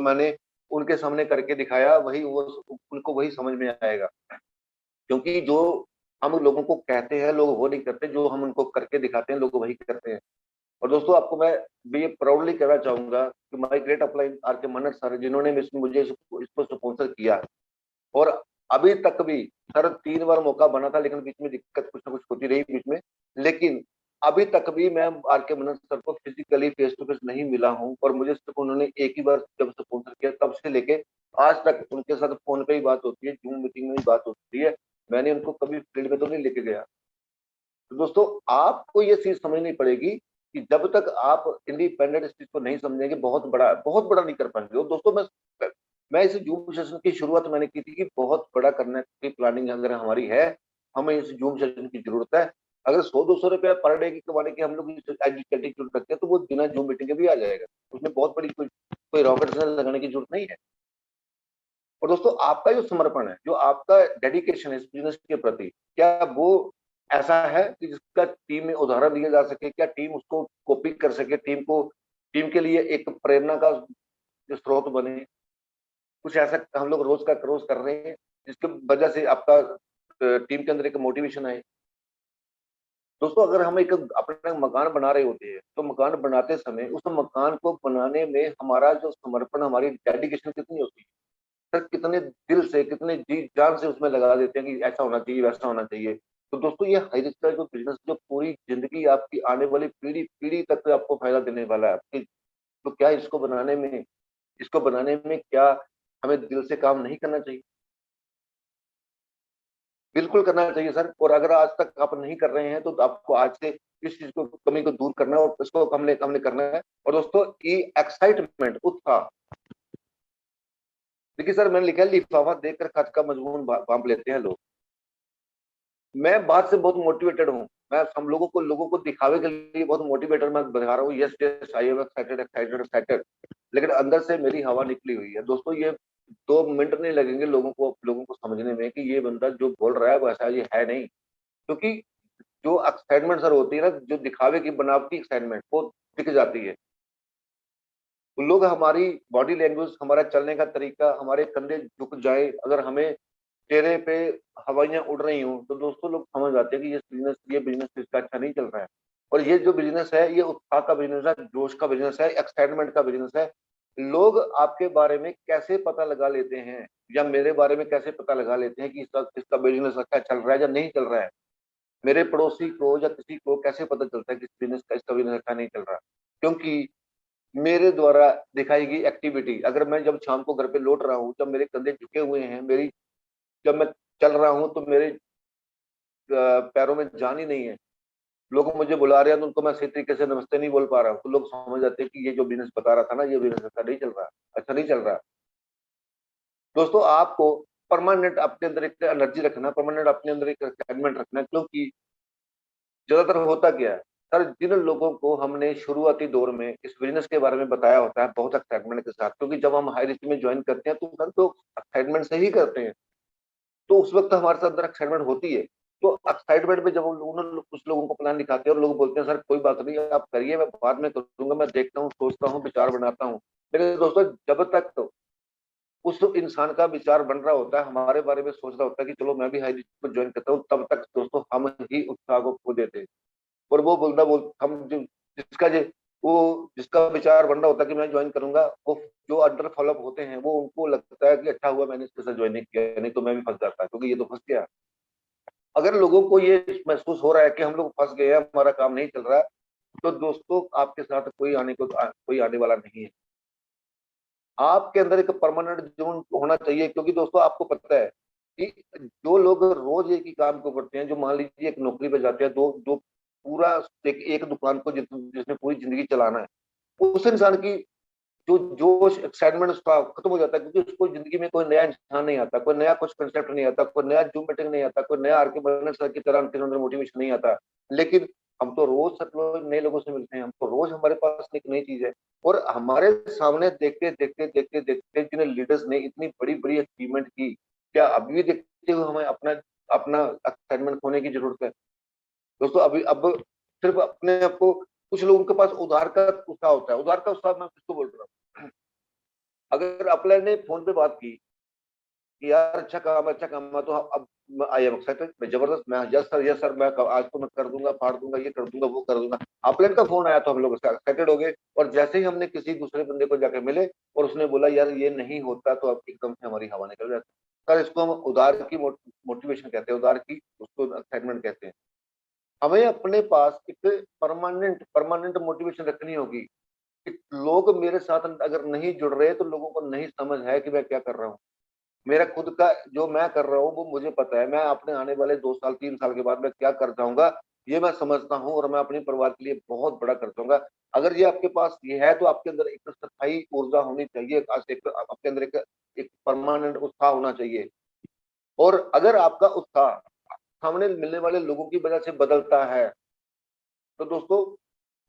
मैंने उनके सामने करके दिखाया, वही वो उनको वही समझ में आएगा। क्योंकि जो हम लोगों को कहते हैं, लोग वो नहीं करते, जो हम उनको करके दिखाते हैं, लोग वही करते हैं। और दोस्तों, आपको मैं भी ये प्राउडली कहना चाहूंगा कि माई ग्रेट अपलाइन आर के मनर सर, जिन्होंने मुझे इसको स्पॉन्सर किया, और अभी तक भी सर 3 बार मौका बना था, लेकिन बीच में दिक्कत कुछ ना कुछ होती रही बीच में। लेकिन अभी तक भी मैं आर के मनन सर को फिजिकली फेस टू फेस नहीं मिला हूँ, और मुझे सिर्फ उन्होंने एक ही बार जब स्पॉन्सर किया तब से लेके आज तक उनके साथ फोन पे ही बात होती है, जूम मीटिंग में ही बात होती है। मैंने उनको कभी फील्ड में तो नहीं लेके गया। तो दोस्तों आपको ये चीज समझनी पड़ेगी कि जब तक आप इंडिपेंडेंट इस चीज को नहीं समझेंगे, बहुत बड़ा नहीं कर पाएंगे। और दोस्तों मैं इस जूम सेशन की शुरुआत मैंने की थी कि बहुत बड़ा करने की प्लानिंग अगर हमारी है, हमें इस जूम सेशन की जरूरत है। अगर 100-200 रुपया पर डे की कमाने की हम लोग एटीट्यूड रखते हैं तो वो बिना जूम मीटिंग के भी आ जाएगा। उसमें बहुत बड़ी कोई रॉकेट लगाने की जरूरत नहीं है। और दोस्तों आपका जो समर्पण है, जो आपका डेडिकेशन है इस बिजनेस के प्रति, क्या वो ऐसा है कि जिसका टीम में उदाहरण दिया जा सके? क्या टीम उसको कॉपी कर सके, टीम के लिए एक प्रेरणा का जो स्रोत बने? कुछ ऐसा हम लोग रोज कर रहे हैं जिसकी वजह से आपका टीम के अंदर एक मोटिवेशन आए? दोस्तों अगर हम एक अपना मकान बना रहे होते हैं तो मकान बनाते समय उस मकान को बनाने में हमारा जो समर्पण, हमारी डेडिकेशन कितनी होती है सर, कितने दिल से, कितने जी जान से उसमें लगा देते हैं कि ऐसा होना चाहिए, वैसा होना चाहिए। तो दोस्तों ये हाई रिस्क का जो बिजनेस जो पूरी जिंदगी आपकी आने वाली पीढ़ी पीढ़ी तक आपको फायदा देने वाला है आपकी, तो क्या इसको बनाने में क्या हमें दिल से काम नहीं करना चाहिए? बिल्कुल करना चाहिए सर। और अगर आज तक आप नहीं कर रहे हैं तो आपको आज से इस चीज को, कमी को दूर करना है और इसको हमने करना है। और दोस्तों ये एक्साइटमेंट, उत्साह, देखिए सर मैंने लिखा है लिफाफा देखकर खत का मजमून भांप लेते हैं लोग। मैं बात से बहुत मोटिवेटेड हूँ। मैं हम लोगों को दिखावे के लिए बहुत मोटिवेटेड मैं दिखा रहा हूँ, yes yes I am excited excited excited, लेकिन अंदर से मेरी हवा निकली हुई है। दोस्तों ये 2 मिनट नहीं लगेंगे लोगों को समझने में कि ये बंदा जो बोल रहा है वो ऐसा ये है नहीं। क्योंकि जो एक्साइटमेंट सर होती है ना, जो दिखावे की बनावटी एक्साइटमेंट वो दिख जाती है। तो लोग हमारी बॉडी लैंग्वेज, हमारा चलने का तरीका, हमारे कंधे झुक जाए, अगर हमें चेहरे पे हवाइयां उड़ रही हूँ तो दोस्तों लोग समझ जाते हैं कि ये बिजनेस इसका अच्छा नहीं चल रहा है। और ये जो बिजनेस है ये उत्साह का बिजनेस है, जोश का बिजनेस है, एक्साइटमेंट का बिजनेस है। लोग आपके बारे में कैसे पता लगा लेते हैं, या मेरे बारे में कैसे पता लगा लेते हैं कि इसका बिजनेस अच्छा चल रहा है या नहीं चल रहा है? मेरे पड़ोसी को या किसी को कैसे पता चलता है कि इसका बिजनेस अच्छा नहीं चल रहा? क्योंकि मेरे द्वारा दिखाई गई एक्टिविटी, अगर मैं जब शाम को घर पे लौट रहा हूँ, जब मेरे कंधे झुके हुए हैं, जब मैं चल रहा हूँ तो मेरे पैरों में जान ही नहीं है, लोग मुझे बुला रहे हैं तो उनको मैं सही तरीके से नमस्ते नहीं बोल पा रहा हूँ, तो लोग समझ जाते हैं कि ये जो बिजनेस बता रहा था ना, ये बिजनेस अच्छा नहीं चल रहा। दोस्तों आपको परमानेंट अपने अंदर एक एनर्जी रखना, परमानेंट अपने अंदर एक एक्साइटमेंट रखना, क्योंकि ज्यादातर होता क्या है सर, जिन लोगों को हमने शुरुआती दौर में इस बिजनेस के बारे में बताया होता है बहुत एक्साइटमेंट के साथ, क्योंकि जब हम हाई रिस्क में ज्वाइन करते हैं तो सर तो एक्साइटमेंट से ही करते हैं, तो उस वक्त हमारे साथ अंदर एक्साइटमेंट होती है। तो एक्साइटमेंट में जब कुछ लोगों को प्लान दिखाते हैं और लोग बोलते हैं सर कोई बात नहीं आप करिए, मैं बाद में करूंगा, मैं देखता हूँ, सोचता हूँ, विचार बनाता हूँ। लेकिन दोस्तों जब तक तो उस इंसान का विचार बन रहा होता है, हमारे बारे में सोच रहा होता है कि चलो मैं भी हाई रिस्क को ज्वाइन करता हूँ, तब तक दोस्तों हम ही उत्साह को खो देते हैं। और वो बोलता बोल हम जो जिसका जो वो जिसका विचार बन रहा होता है कि मैं ज्वाइन करूंगा, वो जो अंडर फॉलोअप होते हैं वो उनको लगता है कि अच्छा हुआ मैंने इसके साथ ज्वाइन नहीं किया, नहीं तो मैं भी फंस जाता, क्योंकि ये तो फंस गया। अगर लोगों को ये महसूस हो रहा है कि हम लोग फंस गए हैं, हमारा काम नहीं चल रहा है, तो दोस्तों आपके साथ कोई आने वाला नहीं है। आपके अंदर एक परमानेंट जोन होना चाहिए, क्योंकि दोस्तों आपको पता है कि जो लोग रोज एक ही काम को करते हैं, जो मान लीजिए एक नौकरी पे जाते हैं, दो दो पूरा एक दुकान को जिसने पूरी जिंदगी चलाना है, उस इंसान की जो जोश एक्साइटमेंट उसका खत्म हो जाता है, क्योंकि उसको जिंदगी में कोई नया इंसान नहीं आता, कोई नया कुछ कंसेप्ट नहीं आता, कोई नया जूम मीटिंग नहीं आता, कोई नया आरके बर्नर सर की तरह उनके अंदर मोटिवेशन नहीं आता। लेकिन हम तो रोज नए लोगों से मिलते हैं, हम तो रोज हमारे पास एक नई चीज है। और हमारे सामने देखते जिन लीडर्स ने इतनी बड़ी बड़ी अचीवमेंट की, क्या अभी भी देखते हुए हमें अपना अपना एक्साइटमेंट खोने की जरूरत है? दोस्तों अभी अब सिर्फ अपने आप को, कुछ लोगों के पास उधार का उत्साह होता है, उधार का उत्साह मैं किसको बोल रहा हूँ? अगर अपने ने फोन पे बात की कि यार अच्छा काम है, तो अब आई एम एक्साइटेड, मैं जबरदस्त, मैं यस सर मैं आज तो मैं कर दूंगा, फाड़ दूंगा, ये कर दूंगा, वो कर दूंगा। अपलेन का फोन आया तो हम लोग एक्साइटेड हो गए, और जैसे ही हमने किसी दूसरे बंदे को जाके मिले और उसने बोला यार ये नहीं होता, तो अब एकदम से हमारी हवा निकल जाती। सर इसको हम उधार की मोटिवेशन कहते हैं, उधार की उसको एक्साइटमेंट कहते हैं। हमें अपने पास एक परमानेंट मोटिवेशन रखनी होगी कि लोग मेरे साथ अगर नहीं जुड़ रहे तो लोगों को नहीं समझ है कि मैं क्या कर रहा हूँ। मेरा खुद का जो मैं कर रहा हूँ वो मुझे पता है, मैं अपने आने वाले 2 साल 3 साल के बाद मैं क्या कर जाऊंगा ये मैं समझता हूँ, और मैं अपने परिवार के लिए बहुत बड़ा कर जाऊंगा। अगर ये आपके पास ये है तो आपके अंदर एक स्थायी ऊर्जा होनी चाहिए, आपके अंदर एक परमानेंट उत्साह होना चाहिए। और अगर आपका उत्साह सामने मिलने वाले लोगों की वजह से बदलता है तो दोस्तों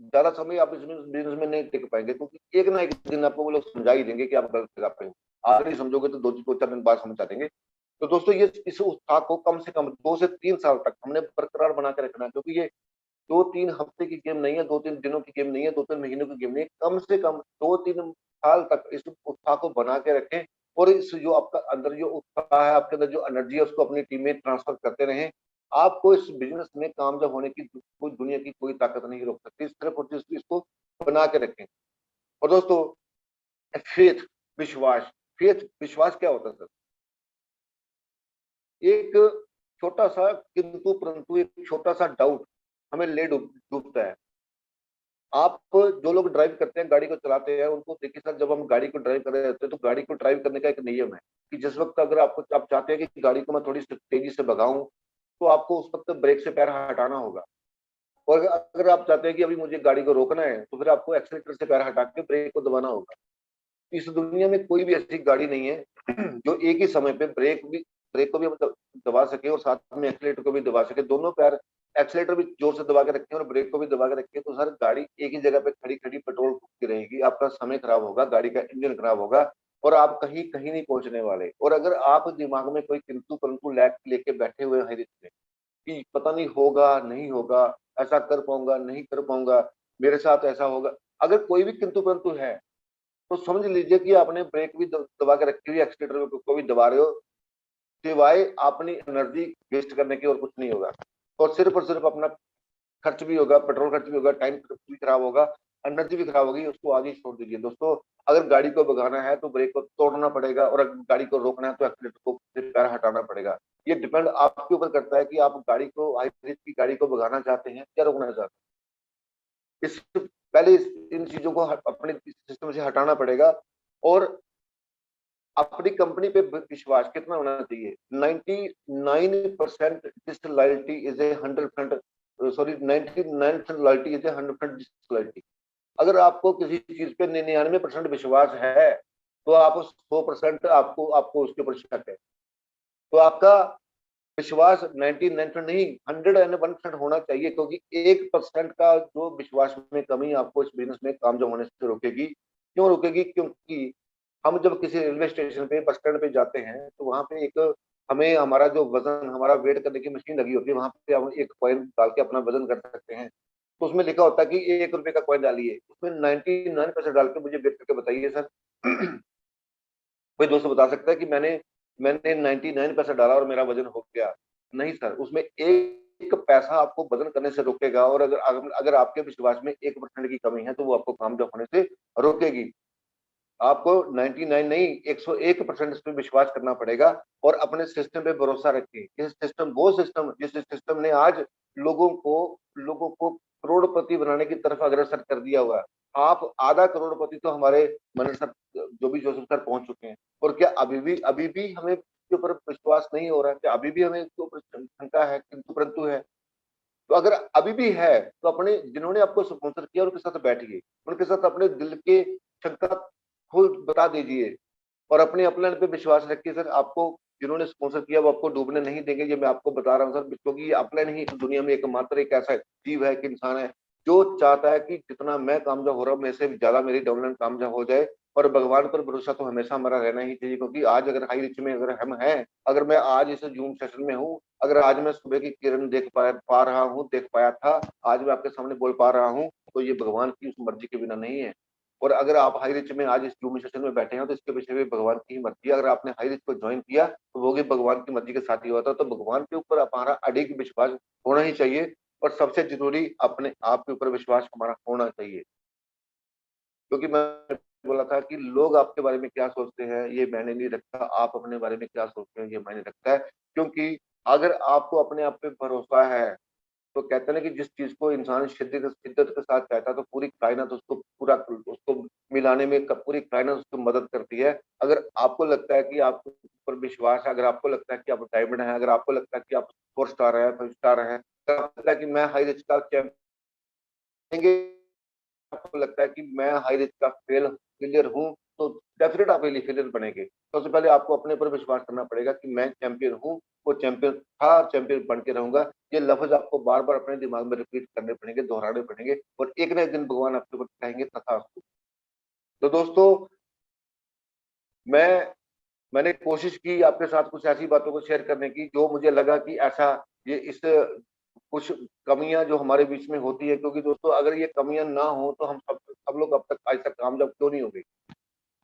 ज्यादा समय आप इस बिजनेस में नहीं टिक पाएंगे, क्योंकि एक ना एक दिन आपको वो लोग समझा ही देंगे कि आप गलत जगह पे हो। आप नहीं समझोगे तो 2 4 दिन बाद समझा देंगे। तो दोस्तों ये इस उत्साह को कम से कम 2 से 3 साल तक हमने बरकरार बना के रखना है, क्योंकि ये 2 3 हफ्ते की गेम नहीं है, 2 3 दिनों की गेम नहीं है, 2 3 महीनों की गेम नहीं है। कम से कम 2 3 साल तक इस उत्साह को बना के रखें, और इस जो आपका अंदर जो उत्साह है, आपके अंदर जो एनर्जी है, उसको अपनी टीम में ट्रांसफर करते रहें। आपको इस बिजनेस में कामयाब होने की कोई दुनिया की कोई ताकत नहीं रोक सकती। सिर्फ और सिर्फ इसको बना के रखें। और दोस्तों फेथ, विश्वास, फेथ विश्वास क्या होता है सर? एक छोटा सा किंतु परंतु, एक छोटा सा डाउट हमें ले डूबता है। आप जो लोग ड्राइव करते हैं, गाड़ी को चलाते हैं, उनको देखिए सर, जब हम गाड़ी को ड्राइव कर रहे होते हैं तो गाड़ी को ड्राइव करने का एक नियम है कि जिस वक्त अगर आप चाहते हैं कि गाड़ी को मैं थोड़ी तेजी से भगाऊं तो आपको उस वक्त ब्रेक से पैर हटाना होगा। और अगर आप चाहते हैं कि अभी मुझे गाड़ी को रोकना है तो फिर आपको एक्सीलेटर से पैर हटा के ब्रेक को दबाना होगा। इस दुनिया में कोई भी ऐसी गाड़ी नहीं है जो एक ही समय पे ब्रेक को भी हम दबा सके और साथ में एक्सीलेटर को भी दबा सके। दोनों पैर, एक्सीलेटर भी जोर से दबा के रखें और ब्रेक को भी दबा के रखें तो सर गाड़ी एक ही जगह पे खड़ी खड़ी पेट्रोल फूकती रहेगी। आपका समय खराब होगा, गाड़ी का इंजन खराब होगा, और आप कहीं कहीं नहीं पहुंचने वाले। और अगर आप दिमाग में कोई किंतु परंतु लेके बैठे हुए हैं कि पता नहीं होगा नहीं होगा, ऐसा कर पाऊंगा नहीं कर पाऊंगा, मेरे साथ ऐसा होगा, अगर कोई भी किंतु परंतु है तो समझ लीजिए कि आपने ब्रेक भी दबा के रखी हुई, एक्सीलेटर को भी दबा रहे हो, सिवाय अपनी एनर्जी वेस्ट करने की और कुछ नहीं होगा। और सिर्फ अपना खर्च भी होगा, पेट्रोल खर्च भी होगा, टाइम भी खराब होगा, एनर्जी भी खराब होगी, उसको आगे छोड़ दीजिए। दोस्तों अगर गाड़ी को भगाना है तो ब्रेक को तोड़ना पड़ेगा, और अगर गाड़ी को रोकना है तो एक्सीलेटर को पैर हटाना पड़ेगा। ये डिपेंड आपके ऊपर करता है कि आप गाड़ी को, हाई रिस्क की गाड़ी को भगाना चाहते हैं या रोकना चाहते हैं। पहले इन चीजों को अपने सिस्टम से हटाना पड़ेगा। और अपनी कंपनी पे विश्वास कितना होना चाहिए? 99% disloyalty is a 100%, sorry 99% loyalty is a 100% disloyalty. अगर आपको किसी चीज पे 99% विश्वास है तो आप 100% आपको आपको उसके ऊपर शक है। तो आपका विश्वास 99% नहीं, 101% होना चाहिए, क्योंकि 1% का जो विश्वास में कमी आपको इस बिजनेस में कामयाब होने से रोकेगी। क्यों रोकेगी? क्योंकि हम जब किसी रेलवे स्टेशन पे, बस स्टैंड पे जाते हैं तो वहां पे एक हमें हमारा जो वजन, हमारा वेट करने की मशीन लगी होती है, वहां पे हम एक कॉइन डाल के अपना वजन कर सकते हैं। तो उसमें लिखा होता है कि 1 रुपए का कॉइन डालिए, उसमें 99% डाल के मुझे वेट करके बताइए सर। कोई दोस्त बता सकता है कि मैंने 99 पैसा डाला और मेरा वजन हो गया? नहीं सर, उसमें एक पैसा आपको वजन करने से रोकेगा। और अगर आपके विश्वास में 1% की कमी है तो वो आपको कामयाब होने से रोकेगी। आपको 99 नहीं, 101% इस पे विश्वास करना पड़ेगा और अपने सिस्टम पे भरोसा रखें। ये सिस्टम वो सिस्टम जिस सिस्टम ने आज लोगों को करोड़पति बनाने की तरफ अग्रसर कर दिया हुआ है। आप आधा करोड़पति तो हमारे मनन सर, जो भी जोसेफ सर पहुंच चुके हैं। और क्या अभी भी हमें इसके ऊपर विश्वास नहीं हो रहा है? क्या अभी भी हमें इसके ऊपर शंका है, किंतु परंतु है? तो अगर अभी भी है तो अपने जिन्होंने आपको स्पॉन्सर किया उनके साथ बैठिए, उनके साथ अपने दिल के शंका खुद बता दीजिए और अपने अपने पे विश्वास रखिए। सर आपको जिन्होंने स्पॉन्सर किया वो आपको डूबने नहीं देंगे, ये मैं आपको बता रहा हूँ सर, क्योंकि ये अपलाइन ही इस दुनिया में एकमात्र एक ऐसा जीव है, कि इंसान है जो चाहता है कि जितना मैं कामयाब हो रहा हूँ मेरे से ज्यादा मेरी डाउनलाइन कामयाब हो जाए। और भगवान पर भरोसा तो हमेशा हमारा रहना ही चाहिए, क्योंकि आज अगर हाई रिच में अगर हम हैं, अगर मैं आज इस जूम सेशन में हूँ, अगर आज मैं सुबह की किरण पा रहा हूँ, देख पाया था, आज मैं आपके सामने बोल पा रहा हूँ, तो ये भगवान की उस मर्जी के बिना नहीं है। और अगर आप हाई रिच में आज इस जूम सेशन में बैठे हैं तो इसके पीछे भी भगवान की ही मर्जी है। अगर आपने हाई रिच को ज्वाइन किया तो वो भी भगवान की मर्जी के साथ ही होता है। तो भगवान के ऊपर हमारा अडिग विश्वास होना ही चाहिए, और सबसे जरूरी अपने आप के ऊपर विश्वास हमारा होना चाहिए। क्योंकि मैं बोला था कि लोग आपके बारे में क्या सोचते हैं ये मायने नहीं रखता, आप अपने बारे में क्या सोचते हैं ये मायने रखता है। क्योंकि अगर आपको अपने आप पे भरोसा है, तो कहते हैं ना कि जिस चीज़ को इंसान शिद्दत शिद्दत के साथ चाहता है तो पूरी कायनात उसको पूरा उसको मिलाने में पूरी कायनात उसको मदद करती है। अगर आपको लगता है कि आपके ऊपर विश्वास है, अगर आपको लगता है कि आप डायमंड हैं, अगर आपको लगता है कि आप 4 स्टार हैं, 5 स्टार हैं, अगर आपको लगता है कि मैं हाई रिच का चैंपियन, आपको लगता है कि मैं हाई रिस्क का फेलियर हूँ, तो डेफिनेट आप फेलियर बनेंगे। सबसे पहले आपको अपने ऊपर विश्वास करना पड़ेगा कि मैं चैंपियन हूँ, वो चैंपियन था, चैंपियन बन के रहूँगा। ये लफ्ज़ आपको बार-बार अपने दिमाग में रिपीट करने पड़ेंगे, दोहराने पड़ेंगे और एक ना एक दिन भगवान आपके ऊपर कहेंगे तथास्तु। तो दोस्तों, मैं मैंने कोशिश की आपके साथ कुछ ऐसी बातों को शेयर करने की जो मुझे लगा कि ऐसा ये इस कुछ कमियाँ जो हमारे बीच में होती है, क्योंकि दोस्तों अगर ये कमियाँ ना हो तो हम सब लोग अब तक आज तक कामयाब क्यों नहीं हो गए।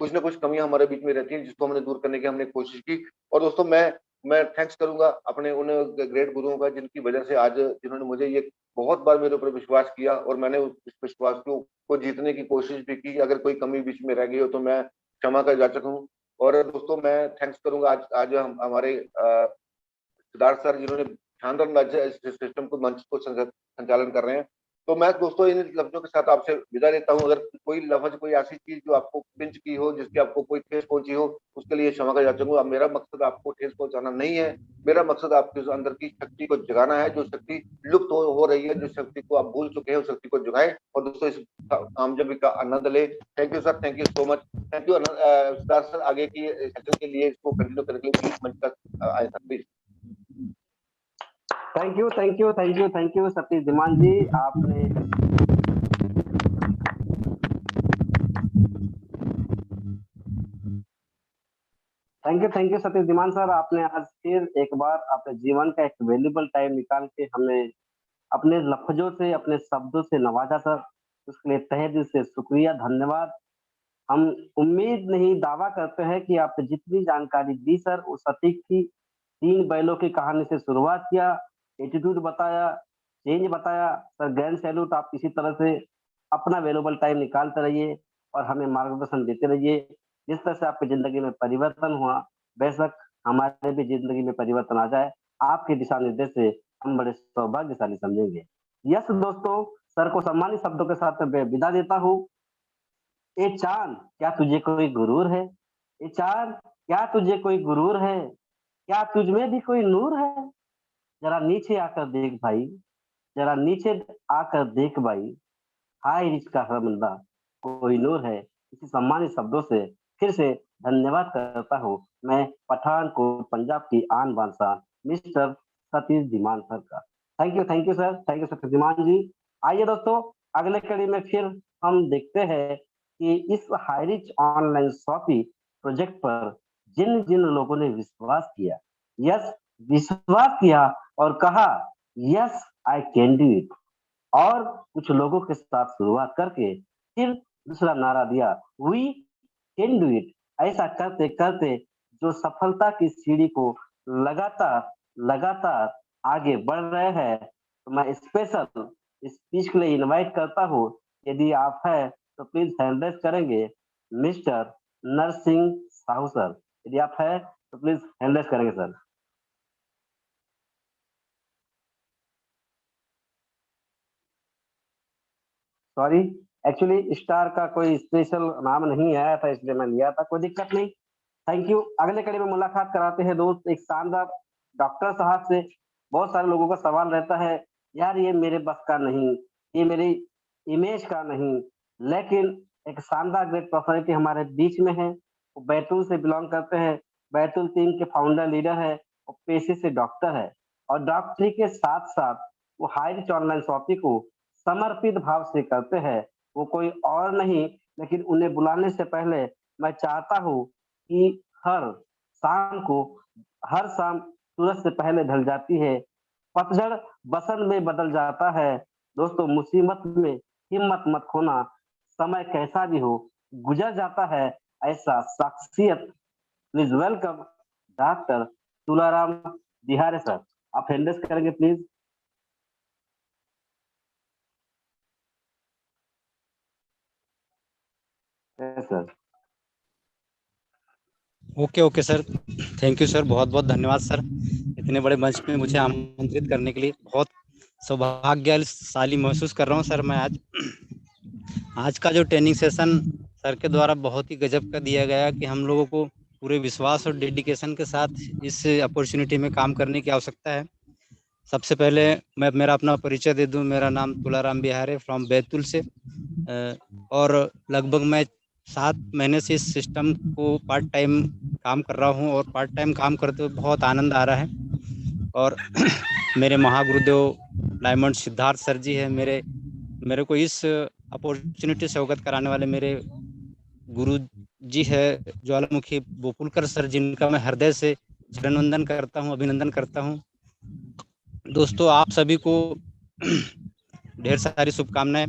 कुछ ना कुछ कमियाँ हमारे बीच में रहती हैं जिसको हमने दूर करने की हमने कोशिश की। और दोस्तों मैं थैंक्स करूँगा अपने उन ग्रेट गुरुओं का जिनकी वजह से आज जिन्होंने मुझे ये बहुत बार मेरे ऊपर विश्वास किया और मैंने उस विश्वास को जीतने की कोशिश भी की। अगर कोई कमी बीच में रह गई हो तो मैं क्षमा का याचक हूँ। और दोस्तों मैं थैंक्स करूँगा आज आज हम हमारे सिद्धार्थ सर जिन्होंने शानदार राज्य इस सिस्टम को मंच को संचालन कर रहे हैं। तो मैं दोस्तों इन लफ्ज़ों के साथ आपसे विदा लेता हूँ। अगर कोई लफ्ज़ कोई ऐसी चीज़ जो आपको पिंच की हो, जिसकी आपको कोई ठेस पहुँची हो, उसके लिए क्षमा का याचक हूँ। अब मेरा मकसद आपको ठेस पहुँचाना नहीं है। मेरा मकसद आपके उस अंदर की शक्ति को जगाना है, जो शक्ति लुप्त हो रही है, जिस शक्ति को आप भूल चुके हैं, उस शक्ति को जगाएँ और दोस्तों इस कामयाबी का आनंद लें। Thank you sir, thank you so much. Thank you Siddharth sir, आगे की सेशन के लिए इसको कंटिन्यू करने के लिए प्लीज़ मंच पर आएँ sir please. Thank you Satish Dhiman ji. आपने thank you Satish Dhiman sir. आपने आज फिर एक बार अपने जीवन का एक वैल्यूबल टाइम निकाल के हमें अपने लफ्जों से, अपने शब्दों से नवाजा सर। उसके लिए तहे दिल से शुक्रिया, धन्यवाद। हम उम्मीद नहीं दावा करते हैं कि आपने जितनी जानकारी दी सर वो सटीक थी। 3 बैलों की कहानी से शुरुआत किया, एटीट्यूड बताया, चेंज बताया। Sir grand salute. आप इसी तरह से अपना वैल्यूएबल टाइम निकालते रहिए और हमें मार्गदर्शन देते रहिए। जिस तरह से आपकी ज़िंदगी में परिवर्तन हुआ, बेशक हमारे भी ज़िंदगी में परिवर्तन आ जाए। आपके दिशा निर्देश से हम बड़े सौभाग्यशाली समझेंगे। यस दोस्तों, सर को सम्मानित शब्दों के साथ मैं विदा देता हूँ। ए चाँद, क्या तुझे कोई गुरूर है? ए चाँद, क्या तुझे कोई गुरूर है? क्या तुझ में भी कोई नूर है? ज़रा नीचे आकर देख भाई, ज़रा नीचे आकर देख भाई, हाय रिच का बंदा कोई नूर है। इसी सम्मानित शब्दों से फिर से धन्यवाद करता हूँ मैं पठानकोट पंजाब की आन बान शान मिस्टर सतीश धीमान सर का। Thank you sir, thank you Satish Dhiman ji. आइए दोस्तों, अगले कड़ी में फिर हम देखते हैं कि इस high rich online shopping project पर जिन जिन लोगों ने विश्वास किया, यस विश्वास किया और कहा yes I can do it, और कुछ लोगों के साथ शुरुआत करके फिर दूसरा नारा दिया वी कैन डू इट। ऐसा करते करते जो सफलता की सीढ़ी को लगातार लगातार आगे बढ़ रहे हैं, तो मैं स्पेशल स्पीच के लिए इनवाइट करता हूँ। यदि आप है तो प्लीज हैंड रेज करेंगे मिस्टर नरसिंह साहू सर। यदि आप है तो प्लीज हैंड रेज करेंगे सर। सॉरी, एक्चुअली स्टार का कोई स्पेशल नाम नहीं आया था इसलिए मैं लिया था, कोई दिक्कत नहीं। Thank you. अगले कड़ी में मुलाकात कराते हैं दोस्त एक शानदार डॉक्टर साहब से। बहुत सारे लोगों का सवाल रहता है, यार ये मेरे बस का नहीं, ये मेरी इमेज का नहीं, लेकिन एक शानदार ग्रेट पर्सनैलिटी हमारे बीच में है। वो बैतूल से बिलोंग करते हैं, बैतूल टीम के फाउंडर लीडर है, वो पेशे से डॉक्टर है और डॉक्टरी के साथ साथ वो हाई रिच ऑनलाइन शॉपिंग को समर्पित भाव से करते हैं। वो कोई और नहीं, लेकिन उन्हें बुलाने से पहले मैं चाहता हूँ कि हर शाम को हर शाम सूरज से पहले ढल जाती है, पतझड़ बसंत में बदल जाता है। दोस्तों मुसीबत में हिम्मत मत खोना, समय कैसा भी हो गुजर जाता है। ऐसा शख्सियत प्लीज वेलकम डॉक्टर तुलाराम बिहारे सर। आप हैंडल्स करेंगे please. Yes sir. Okay sir, thank you sir, बहुत बहुत धन्यवाद सर, इतने बड़े मंच पे मुझे आमंत्रित करने के लिए। बहुत सौभाग्यशाली महसूस कर रहा हूँ सर मैं आज का जो ट्रेनिंग सेशन सर के द्वारा बहुत ही गजब का दिया गया कि हम लोगों को पूरे विश्वास और डेडिकेशन के साथ इस अपॉर्चुनिटी में काम करने की आवश्यकता है। सबसे पहले मैं मेरा अपना परिचय दे दूं। मेरा नाम तुलाराम बिहारे फ्रॉम बैतूल से, और लगभग मैं 7 महीने से इस सिस्टम को पार्ट टाइम काम कर रहा हूं, और पार्ट टाइम काम करते हुए बहुत आनंद आ रहा है। और मेरे महागुरुदेव डायमंड सिद्धार्थ सर जी है, मेरे को इस अपॉर्चुनिटी से अवगत कराने वाले मेरे गुरु जी है ज्वालामुखी बोपुलकर सर, जिनका मैं हृदय से चरण वंदन करता हूँ, अभिनंदन करता हूँ। दोस्तों, आप सभी को ढेर सारी शुभकामनाएं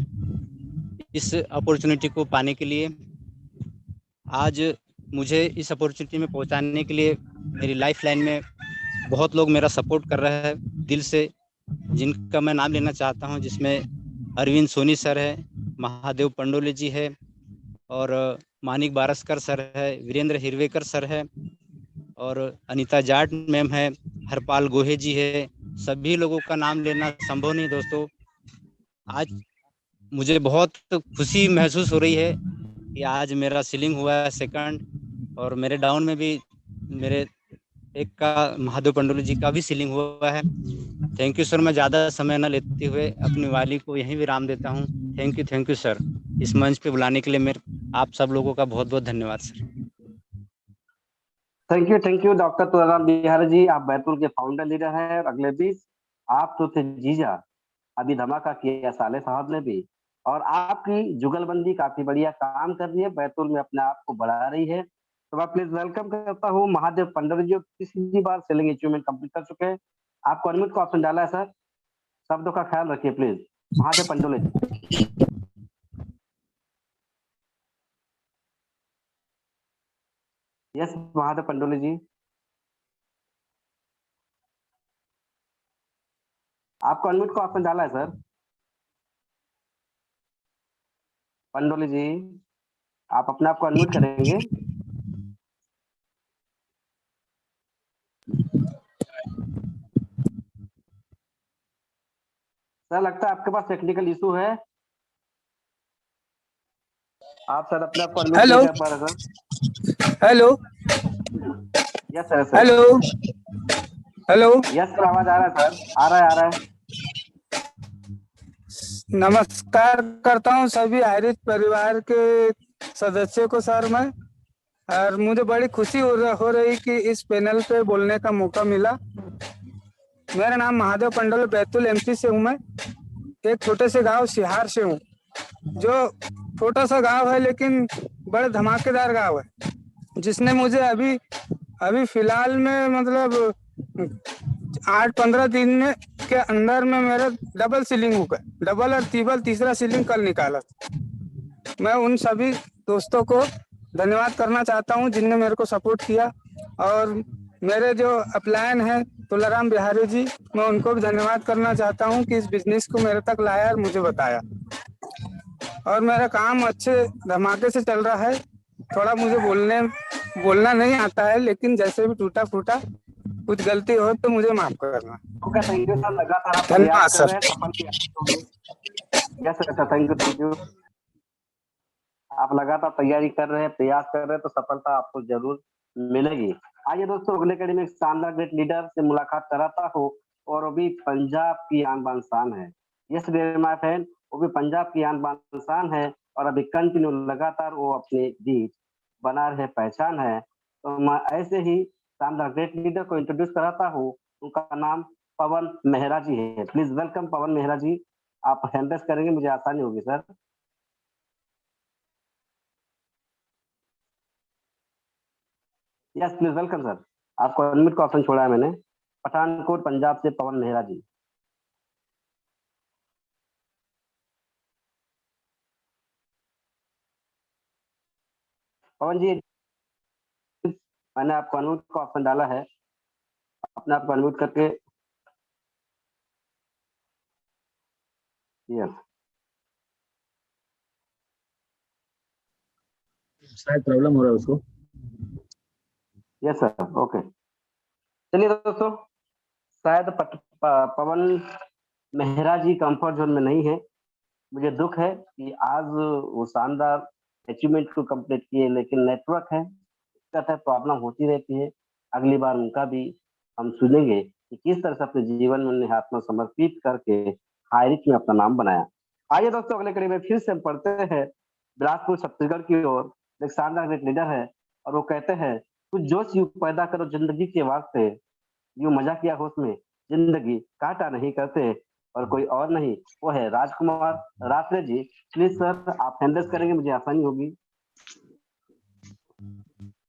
इस अपॉर्चुनिटी को पाने के लिए। आज मुझे इस अपॉर्चुनिटी में पहुंचाने के लिए मेरी लाइफ लाइन में बहुत लोग मेरा सपोर्ट कर रहे हैं दिल से, जिनका मैं नाम लेना चाहता हूं, जिसमें अरविंद सोनी सर है, महादेव पंडोले जी है, और मानिक बारसकर सर है, वीरेंद्र हिरवेकर सर है, और अनीता जाट मैम है, हरपाल गोहे जी है। सभी लोगों का नाम लेना संभव नहीं दोस्तों। आज मुझे बहुत खुशी महसूस हो रही है कि आज मेरा सीलिंग हुआ है सेकंड, और मेरे डाउन में भी मेरे एक का महादेव पंडोली जी का भी सीलिंग हुआ है। Thank you sir. मैं ज़्यादा समय न लेते हुए अपनी वाली को यहीं विराम देता हूँ। थैंक यू सर, इस मंच पे बुलाने के लिए मेरे आप सब लोगों का बहुत बहुत धन्यवाद sir. Thank you doctor Tularam Bihari ji. आप बैतूल के फाउंडर लीडर हैं। अगले 20 आप तो थे जीजा, अभी धमाका किया साले साहब ने भी, और आपकी जुगलबंदी काफी बढ़िया काम कर रही है, बैतूल में अपने आप को बढ़ा रही है। तो मैं प्लीज वेलकम करता हूँ महादेव पंडोली जी, तीसरी बार सेलिंग अचीवमेंट कंप्लीट कर चुके हैं। आपको अनम्यूट का ऑप्शन डाला है सर, शब्दों का ख्याल रखिए प्लीज। महादेव पंडोले जी। यस महादेव पंडोले जी, आपको अनम्यूट का ऑप्शन डाला है सर। पंडोली जी, आप अपने आप को अनम्यूट करेंगे। सर लगता है आपके पास टेक्निकल इशू है, आप सर अपने आप को अनम्यूट नहीं हेलो कर पा रहे sir. Hello yes sir sir. Hello hello yes sir, आवाज आ रहा है सर, आ रहा है आ रहा है। नमस्कार करता हूँ सभी आयरिश परिवार के सदस्यों को सर मैं, और मुझे बड़ी खुशी हो रही कि इस पैनल पे बोलने का मौका मिला। मेरा नाम महादेव पंडल, बैतूल एमपी से हूँ मैं। एक छोटे से गांव सिहार से हूँ, जो छोटा सा गांव है लेकिन बड़े धमाकेदार गांव है, जिसने मुझे अभी अभी फिलहाल में मतलब 8-15 दिन के अंदर में मेरा डबल सीलिंग हो गया, डबल और ट्रिपल तीसरा सीलिंग कल निकाला। मैं उन सभी दोस्तों को धन्यवाद करना चाहता हूं जिनने मेरे को सपोर्ट किया, और मेरे जो अपलायन है तुलाराम बिहारी जी, मैं उनको भी धन्यवाद करना चाहता हूं कि इस बिजनेस को मेरे तक लाया और मुझे बताया। और मेरा काम अच्छे धमाके से चल रहा है। थोड़ा मुझे बोलना नहीं आता है, लेकिन जैसे भी टूटा फूटा कुछ गलती हो तो मुझे माफ करना। ओके, थैंक यू सर, लगातार आप धन्यवाद प्रयास कर सर। रहे हैं, सफल प्रयास होंगे। Yes sir, thank you. आप लगातार तैयारी कर रहे हैं, प्रयास कर रहे हैं, तो सफलता आपको जरूर मिलेगी। आइए दोस्तों, अगले कड़ी में एक शानदार ग्रेट लीडर से मुलाकात कराता हूँ, और वो भी पंजाब की आन बान शान है। यस माय फ्रेंड, वो भी पंजाब की आन बान शान है, और अभी कंटिन्यू लगातार वो अपने बीच बना रहे पहचान है। तो मैं ऐसे ही शानदार ग्रेट लीडर को इंट्रोड्यूस कराता हूँ। उनका नाम पवन मेहरा जी है। प्लीज वेलकम पवन मेहरा जी। आप हैंड रेस करेंगे, मुझे आसानी होगी sir. Yes please welcome sir. आपको अनम्यूट का ऑप्शन छोड़ा है मैंने। पठानकोट पंजाब से पवन मेहरा जी। पवन जी, मैंने आपको अनम्यूट का ऑप्शन डाला है, अपने आप को अनम्यूट करके। यस शायद प्रॉब्लम हो रहा है उसको। Yes sir, okay. चलिए दोस्तों, शायद पवन मेहरा जी कंफर्ट जोन में नहीं है। मुझे दुख है कि आज वो शानदार अचीवमेंट को कंप्लीट किए, लेकिन नेटवर्क है, कहता है प्रॉब्लम होती रहती है। अगली बार उनका भी हम सुनेंगे कि किस तरह से अपने जीवन में उन्हें आत्मसमर्पित करके हाईरिच में अपना नाम बनाया। आइए दोस्तों, अगले कड़ी में फिर से हम पढ़ते हैं बिलासपुर छत्तीसगढ़ की ओर। एक शानदार ग्रेट लीडर है और वो कहते हैं, कुछ जोश यूं पैदा करो जिंदगी के वास्ते, यूं मजा किया हो उसमें, जिंदगी काटा नहीं करते, और कोई और नहीं, वो है राजकुमार रात्रे जी। प्लीज सर, आप हैंडल करेंगे, मुझे आसानी होगी।